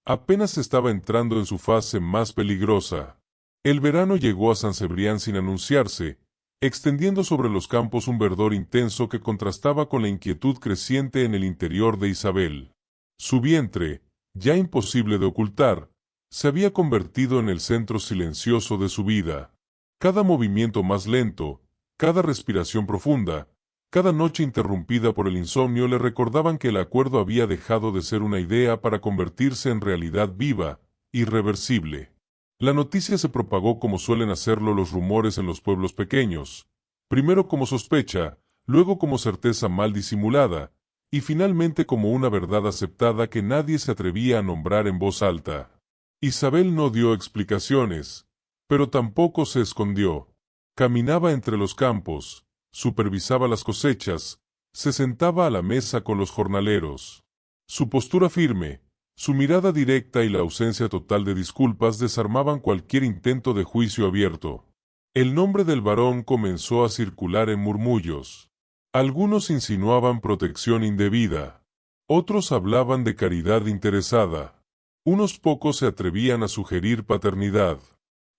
apenas estaba entrando en su fase más peligrosa. El verano llegó a San Cebrián sin anunciarse, extendiendo sobre los campos un verdor intenso que contrastaba con la inquietud creciente en el interior de Isabel. Su vientre, ya imposible de ocultar, se había convertido en el centro silencioso de su vida. Cada movimiento más lento, cada respiración profunda, cada noche interrumpida por el insomnio le recordaban que el acuerdo había dejado de ser una idea para convertirse en realidad viva, irreversible. La noticia se propagó como suelen hacerlo los rumores en los pueblos pequeños, primero como sospecha, luego como certeza mal disimulada, y finalmente como una verdad aceptada que nadie se atrevía a nombrar en voz alta. Isabel no dio explicaciones, pero tampoco se escondió. Caminaba entre los campos, supervisaba las cosechas, se sentaba a la mesa con los jornaleros. Su postura firme, su mirada directa y la ausencia total de disculpas desarmaban cualquier intento de juicio abierto. El nombre del varón comenzó a circular en murmullos. Algunos insinuaban protección indebida. Otros hablaban de caridad interesada. Unos pocos se atrevían a sugerir paternidad.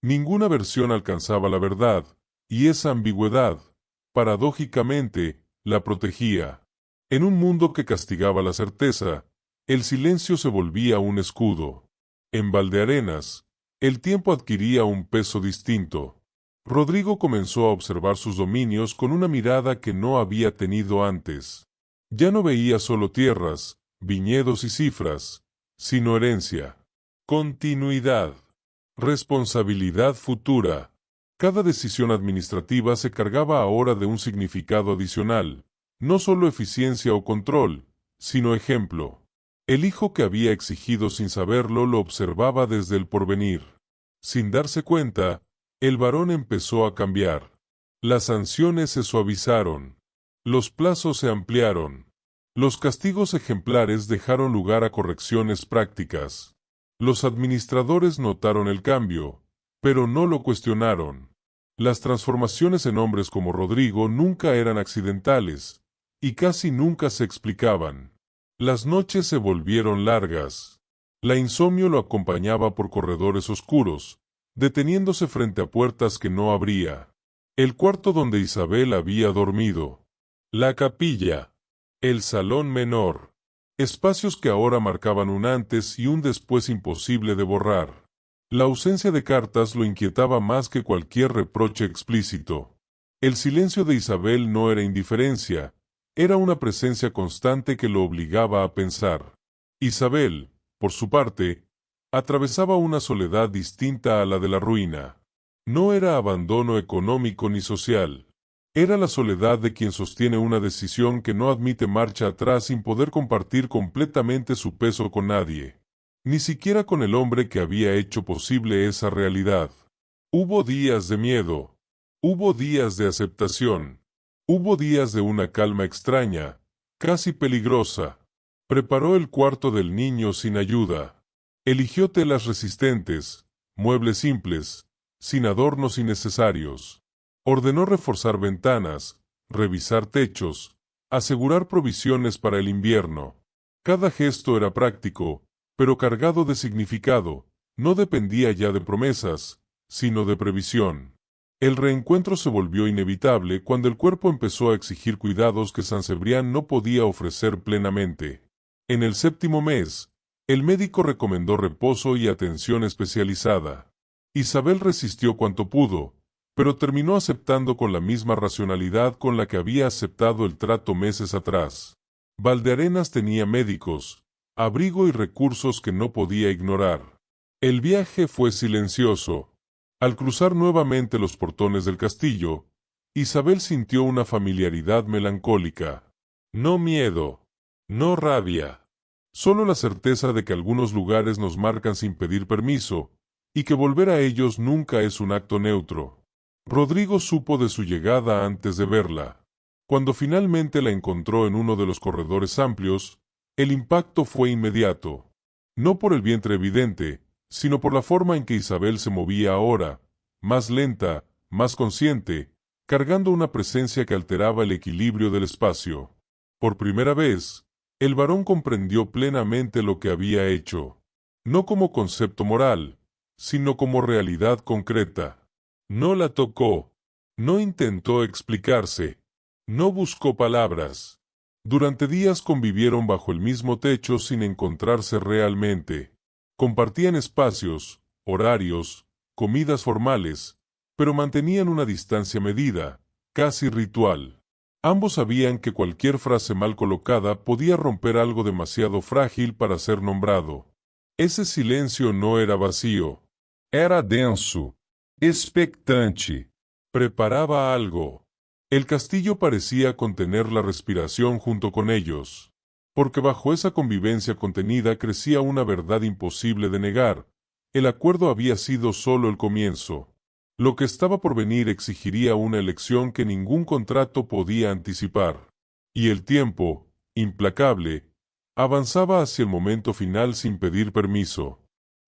Ninguna versión alcanzaba la verdad, y esa ambigüedad, paradójicamente, la protegía. En un mundo que castigaba la certeza, el silencio se volvía un escudo. En Valdearenas, el tiempo adquiría un peso distinto. Rodrigo comenzó a observar sus dominios con una mirada que no había tenido antes. Ya no veía solo tierras, viñedos y cifras, sino herencia, continuidad, responsabilidad futura. Cada decisión administrativa se cargaba ahora de un significado adicional, no solo eficiencia o control, sino ejemplo. El hijo que había exigido sin saberlo lo observaba desde el porvenir. Sin darse cuenta, el varón empezó a cambiar. Las sanciones se suavizaron. Los plazos se ampliaron. Los castigos ejemplares dejaron lugar a correcciones prácticas. Los administradores notaron el cambio, pero no lo cuestionaron. Las transformaciones en hombres como Rodrigo nunca eran accidentales, y casi nunca se explicaban. Las noches se volvieron largas. La insomnio lo acompañaba por corredores oscuros, deteniéndose frente a puertas que no abría. El cuarto donde Isabel había dormido. La capilla. El salón menor. Espacios que ahora marcaban un antes y un después imposible de borrar. La ausencia de cartas lo inquietaba más que cualquier reproche explícito. El silencio de Isabel no era indiferencia, era una presencia constante que lo obligaba a pensar. Isabel, por su parte, atravesaba una soledad distinta a la de la ruina. No era abandono económico ni social. Era la soledad de quien sostiene una decisión que no admite marcha atrás sin poder compartir completamente su peso con nadie. Ni siquiera con el hombre que había hecho posible esa realidad. Hubo días de miedo. Hubo días de aceptación. Hubo días de una calma extraña, casi peligrosa. Preparó el cuarto del niño sin ayuda. Eligió telas resistentes, muebles simples, sin adornos innecesarios. Ordenó reforzar ventanas, revisar techos, asegurar provisiones para el invierno. Cada gesto era práctico, pero cargado de significado, no dependía ya de promesas, sino de previsión. El reencuentro se volvió inevitable cuando el cuerpo empezó a exigir cuidados que San Cebrián no podía ofrecer plenamente. En el 7º mes, el médico recomendó reposo y atención especializada. Isabel resistió cuanto pudo, pero terminó aceptando con la misma racionalidad con la que había aceptado el trato meses atrás. Valdearenas tenía médicos, abrigo y recursos que no podía ignorar. El viaje fue silencioso. Al cruzar nuevamente los portones del castillo, Isabel sintió una familiaridad melancólica. No miedo. No rabia. Solo la certeza de que algunos lugares nos marcan sin pedir permiso, y que volver a ellos nunca es un acto neutro. Rodrigo supo de su llegada antes de verla. Cuando finalmente la encontró en uno de los corredores amplios, el impacto fue inmediato. No por el vientre evidente, sino por la forma en que Isabel se movía ahora, más lenta, más consciente, cargando una presencia que alteraba el equilibrio del espacio. Por primera vez, el varón comprendió plenamente lo que había hecho, no como concepto moral, sino como realidad concreta. No la tocó, no intentó explicarse, no buscó palabras. Durante días convivieron bajo el mismo techo sin encontrarse realmente. Compartían espacios, horarios, comidas formales, pero mantenían una distancia medida, casi ritual. Ambos sabían que cualquier frase mal colocada podía romper algo demasiado frágil para ser nombrado. Ese silencio no era vacío. Era denso, expectante. Preparaba algo. El castillo parecía contener la respiración junto con ellos, porque bajo esa convivencia contenida crecía una verdad imposible de negar. El acuerdo había sido solo el comienzo. Lo que estaba por venir exigiría una elección que ningún contrato podía anticipar. Y el tiempo, implacable, avanzaba hacia el momento final sin pedir permiso.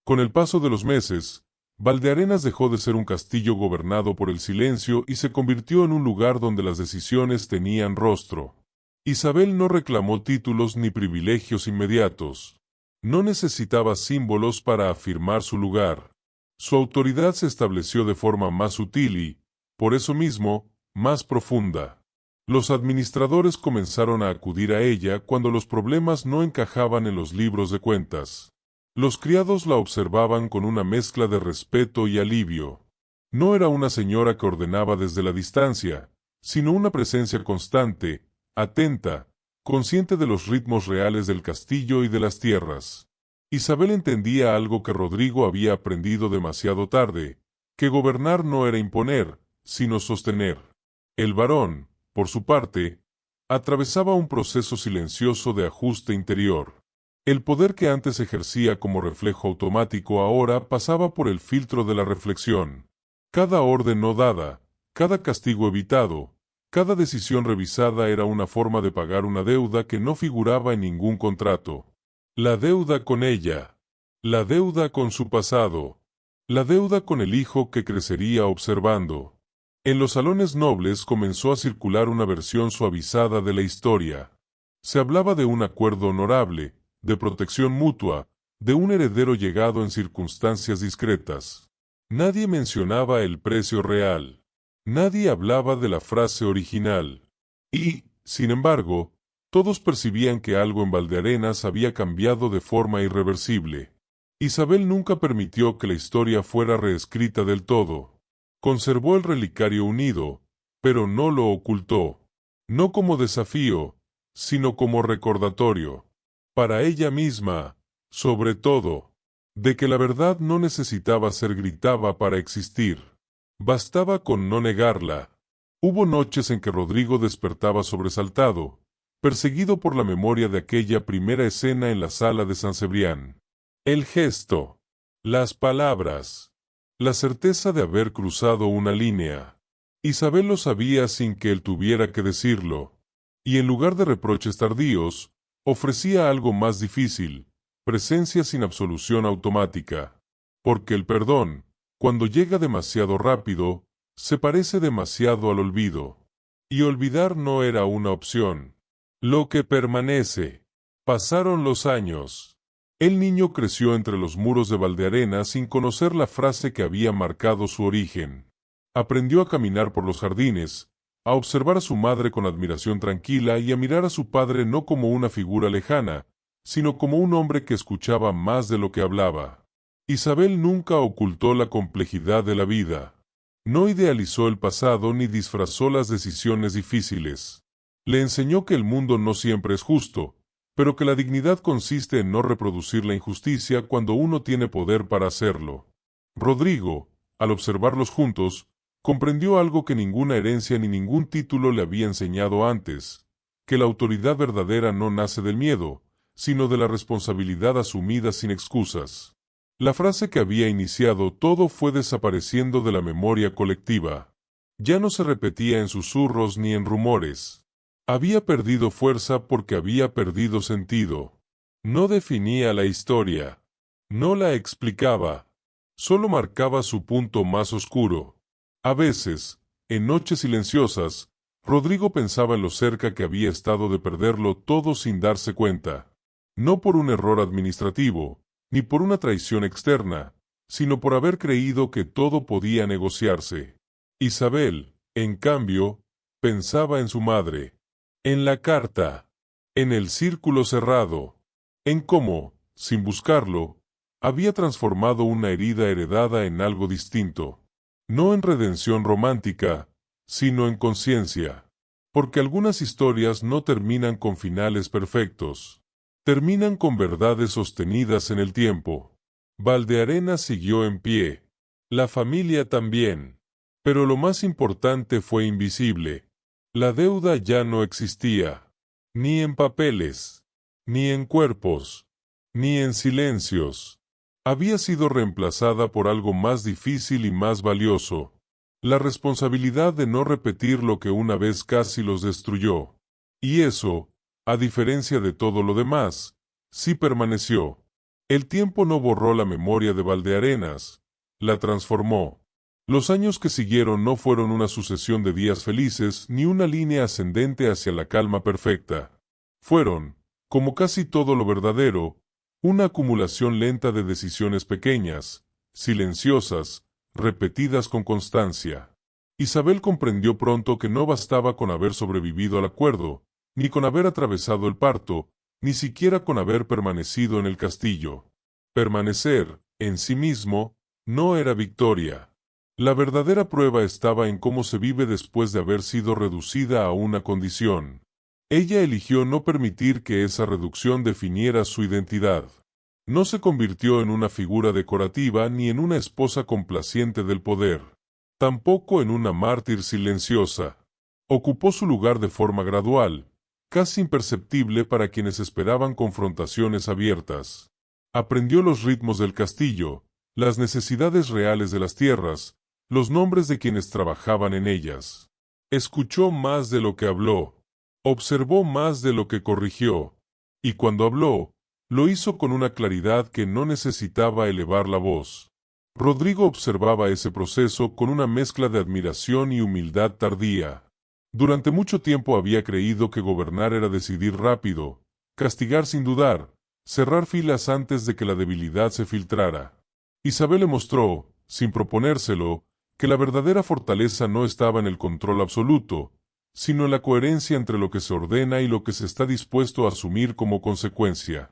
Con el paso de los meses, Valdearenas dejó de ser un castillo gobernado por el silencio y se convirtió en un lugar donde las decisiones tenían rostro. Isabel no reclamó títulos ni privilegios inmediatos. No necesitaba símbolos para afirmar su lugar. Su autoridad se estableció de forma más sutil y, por eso mismo, más profunda. Los administradores comenzaron a acudir a ella cuando los problemas no encajaban en los libros de cuentas. Los criados la observaban con una mezcla de respeto y alivio. No era una señora que ordenaba desde la distancia, sino una presencia constante, atenta, consciente de los ritmos reales del castillo y de las tierras. Isabel entendía algo que Rodrigo había aprendido demasiado tarde, que gobernar no era imponer, sino sostener. El varón, por su parte, atravesaba un proceso silencioso de ajuste interior. El poder que antes ejercía como reflejo automático ahora pasaba por el filtro de la reflexión. Cada orden no dada, cada castigo evitado, cada decisión revisada era una forma de pagar una deuda que no figuraba en ningún contrato. La deuda con ella, la deuda con su pasado, la deuda con el hijo que crecería observando. En los salones nobles comenzó a circular una versión suavizada de la historia. Se hablaba de un acuerdo honorable, de protección mutua, de un heredero llegado en circunstancias discretas. Nadie mencionaba el precio real. Nadie hablaba de la frase original. Y, sin embargo, todos percibían que algo en Valdearenas había cambiado de forma irreversible. Isabel nunca permitió que la historia fuera reescrita del todo. Conservó el relicario unido, pero no lo ocultó. No como desafío, sino como recordatorio. Para ella misma, sobre todo, de que la verdad no necesitaba ser gritada para existir. Bastaba con no negarla. Hubo noches en que Rodrigo despertaba sobresaltado, perseguido por la memoria de aquella primera escena en la sala de San Cebrián. El gesto, las palabras, la certeza de haber cruzado una línea. Isabel lo sabía sin que él tuviera que decirlo, y en lugar de reproches tardíos, ofrecía algo más difícil, presencia sin absolución automática. Porque el perdón, cuando llega demasiado rápido, se parece demasiado al olvido. Y olvidar no era una opción. Lo que permanece. Pasaron los años. El niño creció entre los muros de Valdearenas sin conocer la frase que había marcado su origen. Aprendió a caminar por los jardines, a observar a su madre con admiración tranquila y a mirar a su padre no como una figura lejana, sino como un hombre que escuchaba más de lo que hablaba. Isabel nunca ocultó la complejidad de la vida. No idealizó el pasado ni disfrazó las decisiones difíciles. Le enseñó que el mundo no siempre es justo, pero que la dignidad consiste en no reproducir la injusticia cuando uno tiene poder para hacerlo. Rodrigo, al observarlos juntos, comprendió algo que ninguna herencia ni ningún título le había enseñado antes, que la autoridad verdadera no nace del miedo, sino de la responsabilidad asumida sin excusas. La frase que había iniciado todo fue desapareciendo de la memoria colectiva. Ya no se repetía en susurros ni en rumores. Había perdido fuerza porque había perdido sentido. No definía la historia. No la explicaba. Solo marcaba su punto más oscuro. A veces, en noches silenciosas, Rodrigo pensaba en lo cerca que había estado de perderlo todo sin darse cuenta. No por un error administrativo, ni por una traición externa, sino por haber creído que todo podía negociarse. Isabel, en cambio, pensaba en su madre, en la carta, en el círculo cerrado, en cómo, sin buscarlo, había transformado una herida heredada en algo distinto. No en redención romántica, sino en conciencia. Porque algunas historias no terminan con finales perfectos. Terminan con verdades sostenidas en el tiempo. Valdearenas siguió en pie. La familia también. Pero lo más importante fue invisible. La deuda ya no existía. Ni en papeles. Ni en cuerpos. Ni en silencios. Había sido reemplazada por algo más difícil y más valioso. La responsabilidad de no repetir lo que una vez casi los destruyó. Y eso, a diferencia de todo lo demás, sí permaneció. El tiempo no borró la memoria de Valdearenas, la transformó. Los años que siguieron no fueron una sucesión de días felices ni una línea ascendente hacia la calma perfecta. Fueron, como casi todo lo verdadero, una acumulación lenta de decisiones pequeñas, silenciosas, repetidas con constancia. Isabel comprendió pronto que no bastaba con haber sobrevivido al acuerdo, ni con haber atravesado el parto, ni siquiera con haber permanecido en el castillo. Permanecer, en sí mismo, no era victoria. La verdadera prueba estaba en cómo se vive después de haber sido reducida a una condición. Ella eligió no permitir que esa reducción definiera su identidad. No se convirtió en una figura decorativa ni en una esposa complaciente del poder. Tampoco en una mártir silenciosa. Ocupó su lugar de forma gradual, casi imperceptible para quienes esperaban confrontaciones abiertas. Aprendió los ritmos del castillo, las necesidades reales de las tierras, los nombres de quienes trabajaban en ellas. Escuchó más de lo que habló. Observó más de lo que corrigió. Y cuando habló, lo hizo con una claridad que no necesitaba elevar la voz. Rodrigo observaba ese proceso con una mezcla de admiración y humildad tardía. Durante mucho tiempo había creído que gobernar era decidir rápido, castigar sin dudar, cerrar filas antes de que la debilidad se filtrara. Isabel le mostró, sin proponérselo, que la verdadera fortaleza no estaba en el control absoluto, sino en la coherencia entre lo que se ordena y lo que se está dispuesto a asumir como consecuencia.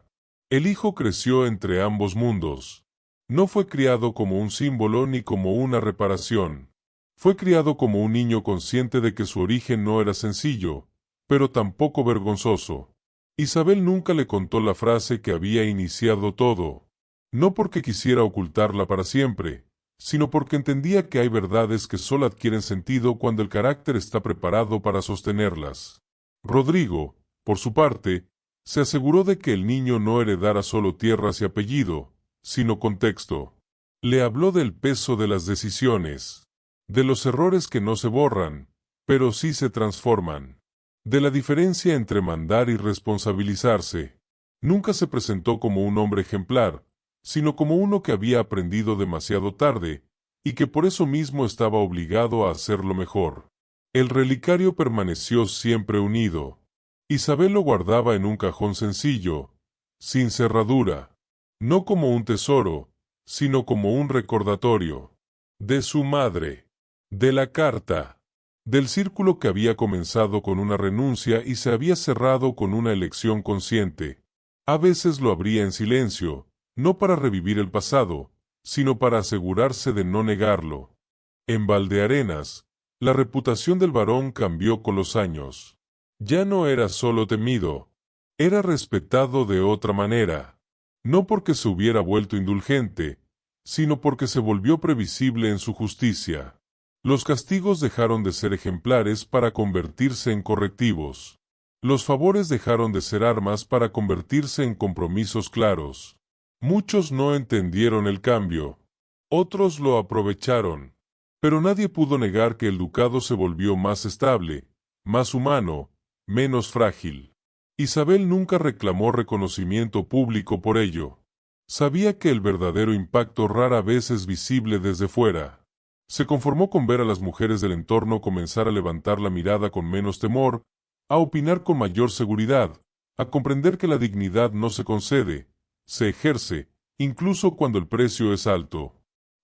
El hijo creció entre ambos mundos. No fue criado como un símbolo ni como una reparación. Fue criado como un niño consciente de que su origen no era sencillo, pero tampoco vergonzoso. Isabel nunca le contó la frase que había iniciado todo, no porque quisiera ocultarla para siempre, sino porque entendía que hay verdades que solo adquieren sentido cuando el carácter está preparado para sostenerlas. Rodrigo, por su parte, se aseguró de que el niño no heredara solo tierras y apellido, sino contexto. Le habló del peso de las decisiones, de los errores que no se borran, pero sí se transforman, de la diferencia entre mandar y responsabilizarse. Nunca se presentó como un hombre ejemplar, sino como uno que había aprendido demasiado tarde, y que por eso mismo estaba obligado a hacerlo mejor. El relicario permaneció siempre unido. Isabel lo guardaba en un cajón sencillo, sin cerradura, no como un tesoro, sino como un recordatorio. De su madre, de la carta, del círculo que había comenzado con una renuncia y se había cerrado con una elección consciente. A veces lo abría en silencio, no para revivir el pasado, sino para asegurarse de no negarlo. En Valdearenas, la reputación del varón cambió con los años. Ya no era solo temido, era respetado de otra manera. No porque se hubiera vuelto indulgente, sino porque se volvió previsible en su justicia. Los castigos dejaron de ser ejemplares para convertirse en correctivos. Los favores dejaron de ser armas para convertirse en compromisos claros. Muchos no entendieron el cambio. Otros lo aprovecharon. Pero nadie pudo negar que el ducado se volvió más estable, más humano, menos frágil. Isabel nunca reclamó reconocimiento público por ello. Sabía que el verdadero impacto rara vez es visible desde fuera. Se conformó con ver a las mujeres del entorno comenzar a levantar la mirada con menos temor, a opinar con mayor seguridad, a comprender que la dignidad no se concede, se ejerce, incluso cuando el precio es alto.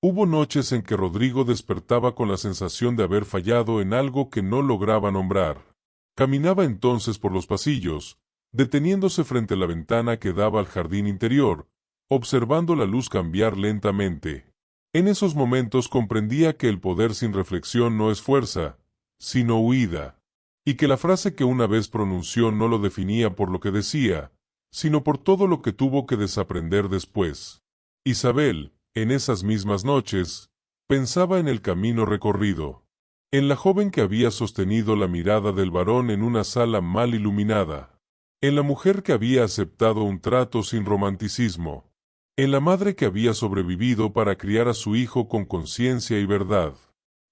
Hubo noches en que Rodrigo despertaba con la sensación de haber fallado en algo que no lograba nombrar. Caminaba entonces por los pasillos, deteniéndose frente a la ventana que daba al jardín interior, observando la luz cambiar lentamente. En esos momentos comprendía que el poder sin reflexión no es fuerza, sino huida, y que la frase que una vez pronunció no lo definía por lo que decía, sino por todo lo que tuvo que desaprender después. Isabel, en esas mismas noches, pensaba en el camino recorrido, en la joven que había sostenido la mirada del varón en una sala mal iluminada, en la mujer que había aceptado un trato sin romanticismo, en la madre que había sobrevivido para criar a su hijo con conciencia y verdad.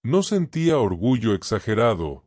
No sentía orgullo exagerado,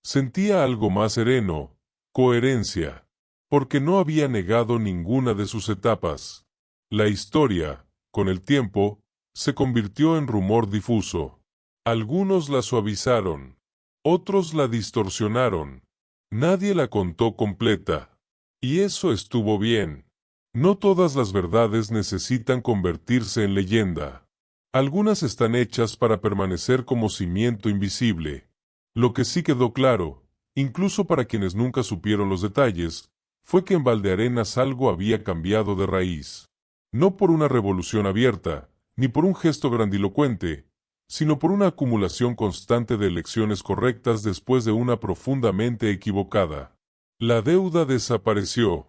sentía algo más sereno, coherencia, porque no había negado ninguna de sus etapas. La historia, con el tiempo, se convirtió en rumor difuso. Algunos la suavizaron, otros la distorsionaron. Nadie la contó completa. Y eso estuvo bien. No todas las verdades necesitan convertirse en leyenda. Algunas están hechas para permanecer como cimiento invisible. Lo que sí quedó claro, incluso para quienes nunca supieron los detalles, fue que en Valdearenas algo había cambiado de raíz. No por una revolución abierta, ni por un gesto grandilocuente, sino por una acumulación constante de elecciones correctas después de una profundamente equivocada. La deuda desapareció.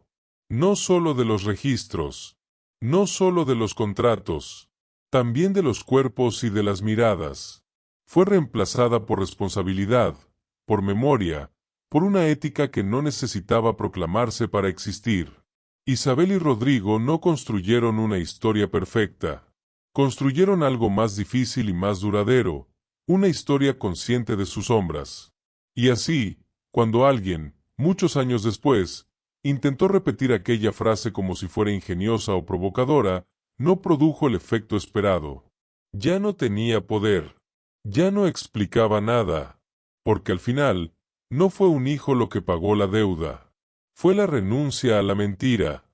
No solo de los registros, no solo de los contratos, también de los cuerpos y de las miradas. Fue reemplazada por responsabilidad, por memoria, por una ética que no necesitaba proclamarse para existir. Isabel y Rodrigo no construyeron una historia perfecta. Construyeron algo más difícil y más duradero, una historia consciente de sus sombras. Y así, cuando alguien, muchos años después, intentó repetir aquella frase como si fuera ingeniosa o provocadora, no produjo el efecto esperado. Ya no tenía poder. Ya no explicaba nada. Porque al final, no fue un hijo lo que pagó la deuda. Fue la renuncia a la mentira.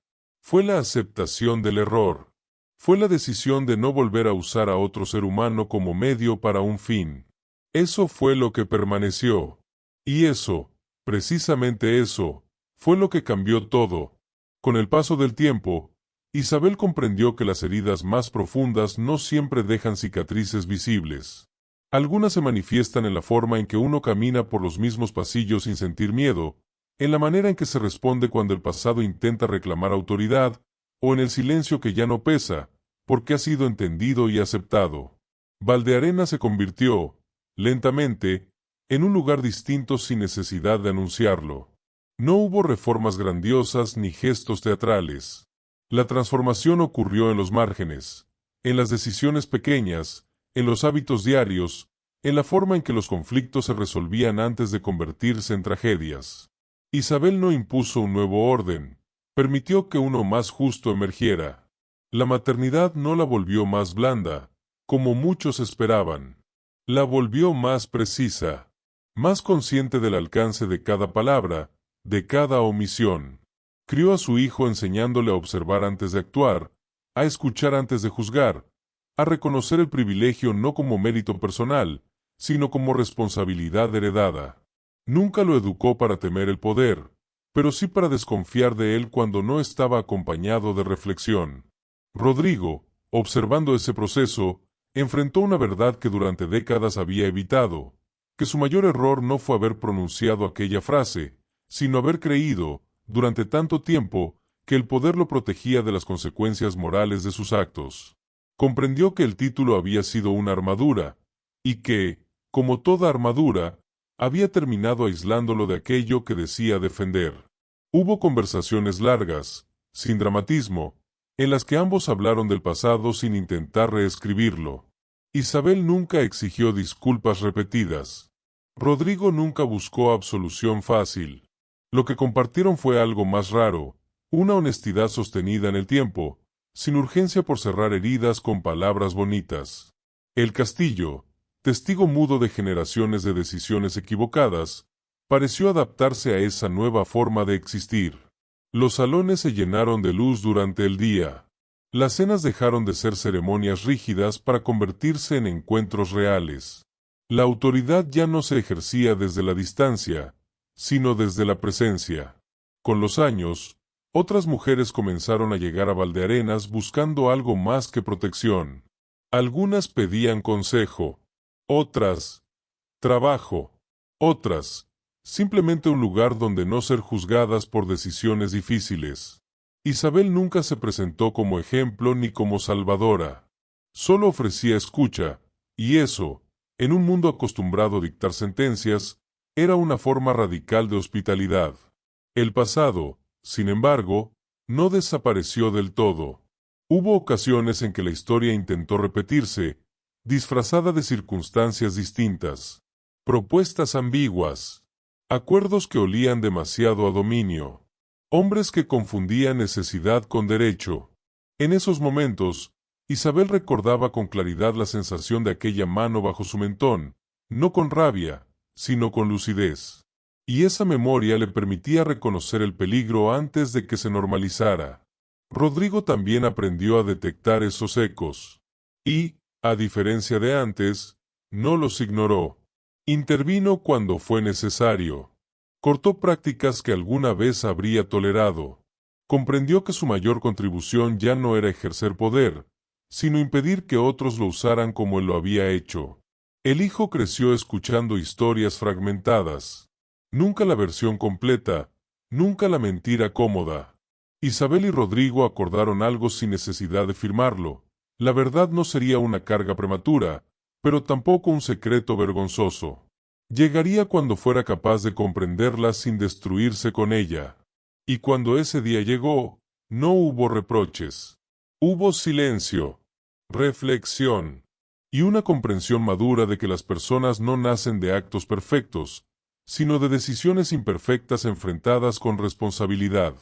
Fue la aceptación del error. Fue la decisión de no volver a usar a otro ser humano como medio para un fin. Eso fue lo que permaneció. Y eso, precisamente eso, fue lo que cambió todo. Con el paso del tiempo, Isabel comprendió que las heridas más profundas no siempre dejan cicatrices visibles. Algunas se manifiestan en la forma en que uno camina por los mismos pasillos sin sentir miedo, en la manera en que se responde cuando el pasado intenta reclamar autoridad, o en el silencio que ya no pesa, porque ha sido entendido y aceptado. Valdearenas se convirtió, lentamente, en un lugar distinto sin necesidad de anunciarlo. No hubo reformas grandiosas ni gestos teatrales. La transformación ocurrió en los márgenes, en las decisiones pequeñas, en los hábitos diarios, en la forma en que los conflictos se resolvían antes de convertirse en tragedias. Isabel no impuso un nuevo orden, permitió que uno más justo emergiera. La maternidad no la volvió más blanda, como muchos esperaban. La volvió más precisa, más consciente del alcance de cada palabra, de cada omisión. Crió a su hijo enseñándole a observar antes de actuar, a escuchar antes de juzgar, a reconocer el privilegio no como mérito personal, sino como responsabilidad heredada. Nunca lo educó para temer el poder, pero sí para desconfiar de él cuando no estaba acompañado de reflexión. Rodrigo, observando ese proceso, enfrentó una verdad que durante décadas había evitado, que su mayor error no fue haber pronunciado aquella frase, sino haber creído, durante tanto tiempo, que el poder lo protegía de las consecuencias morales de sus actos. Comprendió que el título había sido una armadura, y que, como toda armadura, había terminado aislándolo de aquello que decía defender. Hubo conversaciones largas, sin dramatismo, en las que ambos hablaron del pasado sin intentar reescribirlo. Isabel nunca exigió disculpas repetidas. Rodrigo nunca buscó absolución fácil. Lo que compartieron fue algo más raro, una honestidad sostenida en el tiempo, sin urgencia por cerrar heridas con palabras bonitas. El castillo, testigo mudo de generaciones de decisiones equivocadas, pareció adaptarse a esa nueva forma de existir. Los salones se llenaron de luz durante el día. Las cenas dejaron de ser ceremonias rígidas para convertirse en encuentros reales. La autoridad ya no se ejercía desde la distancia, sino desde la presencia. Con los años, otras mujeres comenzaron a llegar a Valdearenas buscando algo más que protección. Algunas pedían consejo, otras, trabajo, otras, simplemente un lugar donde no ser juzgadas por decisiones difíciles. Isabel nunca se presentó como ejemplo ni como salvadora. Solo ofrecía escucha, y eso, en un mundo acostumbrado a dictar sentencias, era una forma radical de hospitalidad. El pasado, sin embargo, no desapareció del todo. Hubo ocasiones en que la historia intentó repetirse, disfrazada de circunstancias distintas, propuestas ambiguas, acuerdos que olían demasiado a dominio, hombres que confundían necesidad con derecho. En esos momentos, Isabel recordaba con claridad la sensación de aquella mano bajo su mentón, no con rabia, sino con lucidez. Y esa memoria le permitía reconocer el peligro antes de que se normalizara. Rodrigo también aprendió a detectar esos ecos. Y, a diferencia de antes, no los ignoró. Intervino cuando fue necesario. Cortó prácticas que alguna vez habría tolerado. Comprendió que su mayor contribución ya no era ejercer poder, sino impedir que otros lo usaran como él lo había hecho. El hijo creció escuchando historias fragmentadas. Nunca la versión completa, nunca la mentira cómoda. Isabel y Rodrigo acordaron algo sin necesidad de firmarlo. La verdad no sería una carga prematura, pero tampoco un secreto vergonzoso. Llegaría cuando fuera capaz de comprenderla sin destruirse con ella. Y cuando ese día llegó, no hubo reproches. Hubo silencio, reflexión, y una comprensión madura de que las personas no nacen de actos perfectos, sino de decisiones imperfectas enfrentadas con responsabilidad.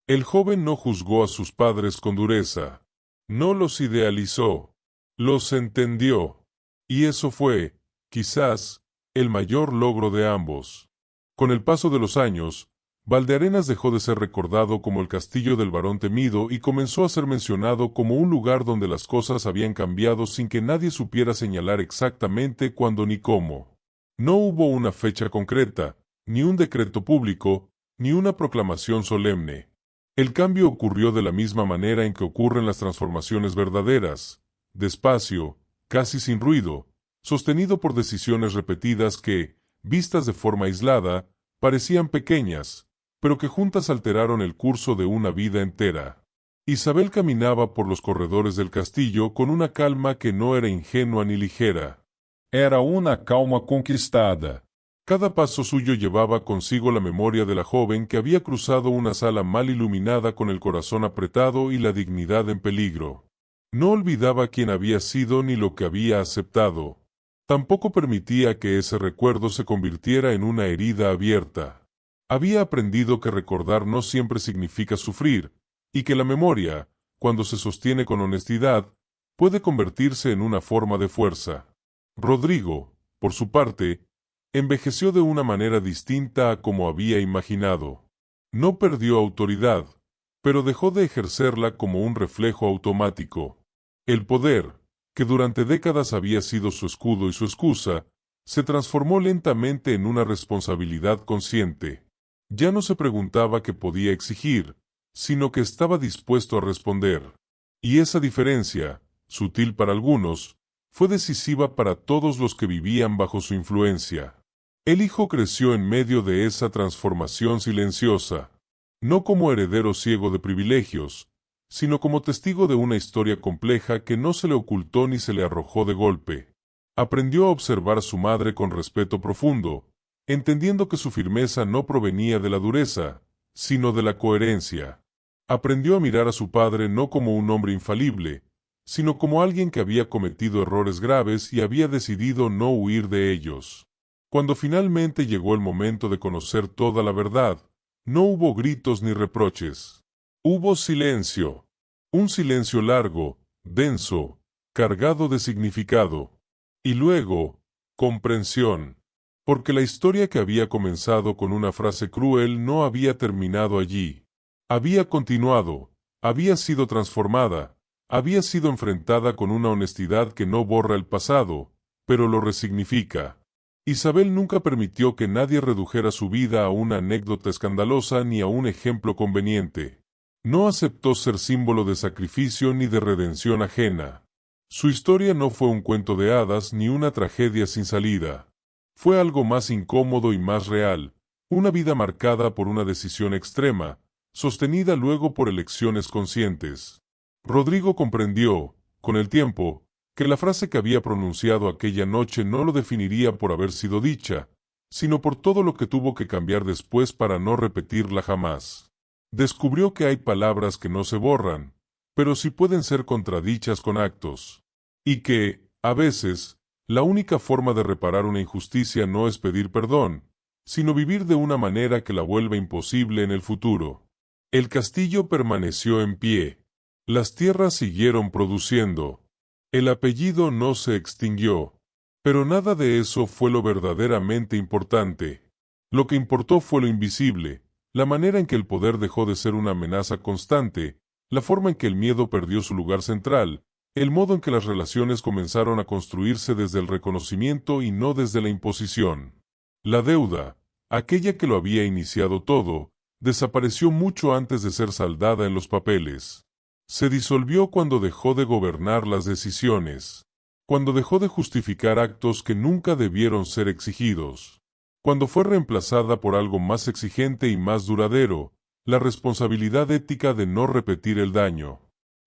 El joven no juzgó a sus padres con dureza, no los idealizó, los entendió, y eso fue, quizás, el mayor logro de ambos. Con el paso de los años, Valdearenas dejó de ser recordado como el castillo del varón temido y comenzó a ser mencionado como un lugar donde las cosas habían cambiado sin que nadie supiera señalar exactamente cuándo ni cómo. No hubo una fecha concreta, ni un decreto público, ni una proclamación solemne. El cambio ocurrió de la misma manera en que ocurren las transformaciones verdaderas, despacio, casi sin ruido, sostenido por decisiones repetidas que, vistas de forma aislada, parecían pequeñas, pero que juntas alteraron el curso de una vida entera. Isabel caminaba por los corredores del castillo con una calma que no era ingenua ni ligera. Era una calma conquistada. Cada paso suyo llevaba consigo la memoria de la joven que había cruzado una sala mal iluminada con el corazón apretado y la dignidad en peligro. No olvidaba quién había sido ni lo que había aceptado. Tampoco permitía que ese recuerdo se convirtiera en una herida abierta. Había aprendido que recordar no siempre significa sufrir, y que la memoria, cuando se sostiene con honestidad, puede convertirse en una forma de fuerza. Rodrigo, por su parte, envejeció de una manera distinta a como había imaginado. No perdió autoridad, pero dejó de ejercerla como un reflejo automático. El poder, que durante décadas había sido su escudo y su excusa, se transformó lentamente en una responsabilidad consciente. Ya no se preguntaba qué podía exigir, sino que estaba dispuesto a responder. Y esa diferencia, sutil para algunos, fue decisiva para todos los que vivían bajo su influencia. El hijo creció en medio de esa transformación silenciosa, no como heredero ciego de privilegios, sino como testigo de una historia compleja que no se le ocultó ni se le arrojó de golpe. Aprendió a observar a su madre con respeto profundo, entendiendo que su firmeza no provenía de la dureza, sino de la coherencia. Aprendió a mirar a su padre no como un hombre infalible, sino como alguien que había cometido errores graves y había decidido no huir de ellos. Cuando finalmente llegó el momento de conocer toda la verdad, no hubo gritos ni reproches. Hubo silencio. Un silencio largo, denso, cargado de significado. Y luego, comprensión. Porque la historia que había comenzado con una frase cruel no había terminado allí. Había continuado, había sido transformada, había sido enfrentada con una honestidad que no borra el pasado, pero lo resignifica. Isabel nunca permitió que nadie redujera su vida a una anécdota escandalosa ni a un ejemplo conveniente. No aceptó ser símbolo de sacrificio ni de redención ajena. Su historia no fue un cuento de hadas ni una tragedia sin salida. Fue algo más incómodo y más real, una vida marcada por una decisión extrema, sostenida luego por elecciones conscientes. Rodrigo comprendió, con el tiempo, que la frase que había pronunciado aquella noche no lo definiría por haber sido dicha, sino por todo lo que tuvo que cambiar después para no repetirla jamás. Descubrió que hay palabras que no se borran, pero sí pueden ser contradichas con actos. Y que, a veces, la única forma de reparar una injusticia no es pedir perdón, sino vivir de una manera que la vuelva imposible en el futuro. El castillo permaneció en pie. Las tierras siguieron produciendo. El apellido no se extinguió. Pero nada de eso fue lo verdaderamente importante. Lo que importó fue lo invisible, la manera en que el poder dejó de ser una amenaza constante, la forma en que el miedo perdió su lugar central, el modo en que las relaciones comenzaron a construirse desde el reconocimiento y no desde la imposición. La deuda, aquella que lo había iniciado todo, desapareció mucho antes de ser saldada en los papeles. Se disolvió cuando dejó de gobernar las decisiones, cuando dejó de justificar actos que nunca debieron ser exigidos, cuando fue reemplazada por algo más exigente y más duradero, la responsabilidad ética de no repetir el daño.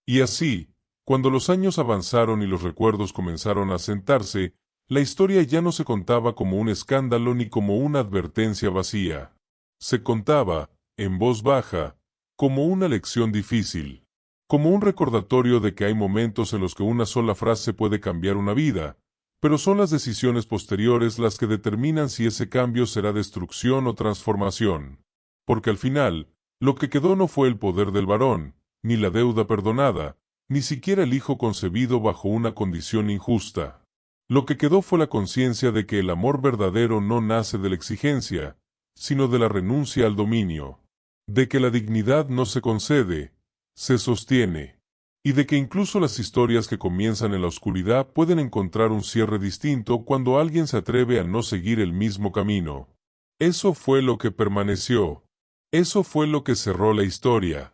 Y así, cuando los años avanzaron y los recuerdos comenzaron a asentarse, la historia ya no se contaba como un escándalo ni como una advertencia vacía. Se contaba, en voz baja, como una lección difícil, como un recordatorio de que hay momentos en los que una sola frase puede cambiar una vida, pero son las decisiones posteriores las que determinan si ese cambio será destrucción o transformación. Porque al final, lo que quedó no fue el poder del varón, ni la deuda perdonada, ni siquiera el hijo concebido bajo una condición injusta. Lo que quedó fue la conciencia de que el amor verdadero no nace de la exigencia, sino de la renuncia al dominio, de que la dignidad no se concede, se sostiene, y de que incluso las historias que comienzan en la oscuridad pueden encontrar un cierre distinto cuando alguien se atreve a no seguir el mismo camino. Eso fue lo que permaneció. Eso fue lo que cerró la historia.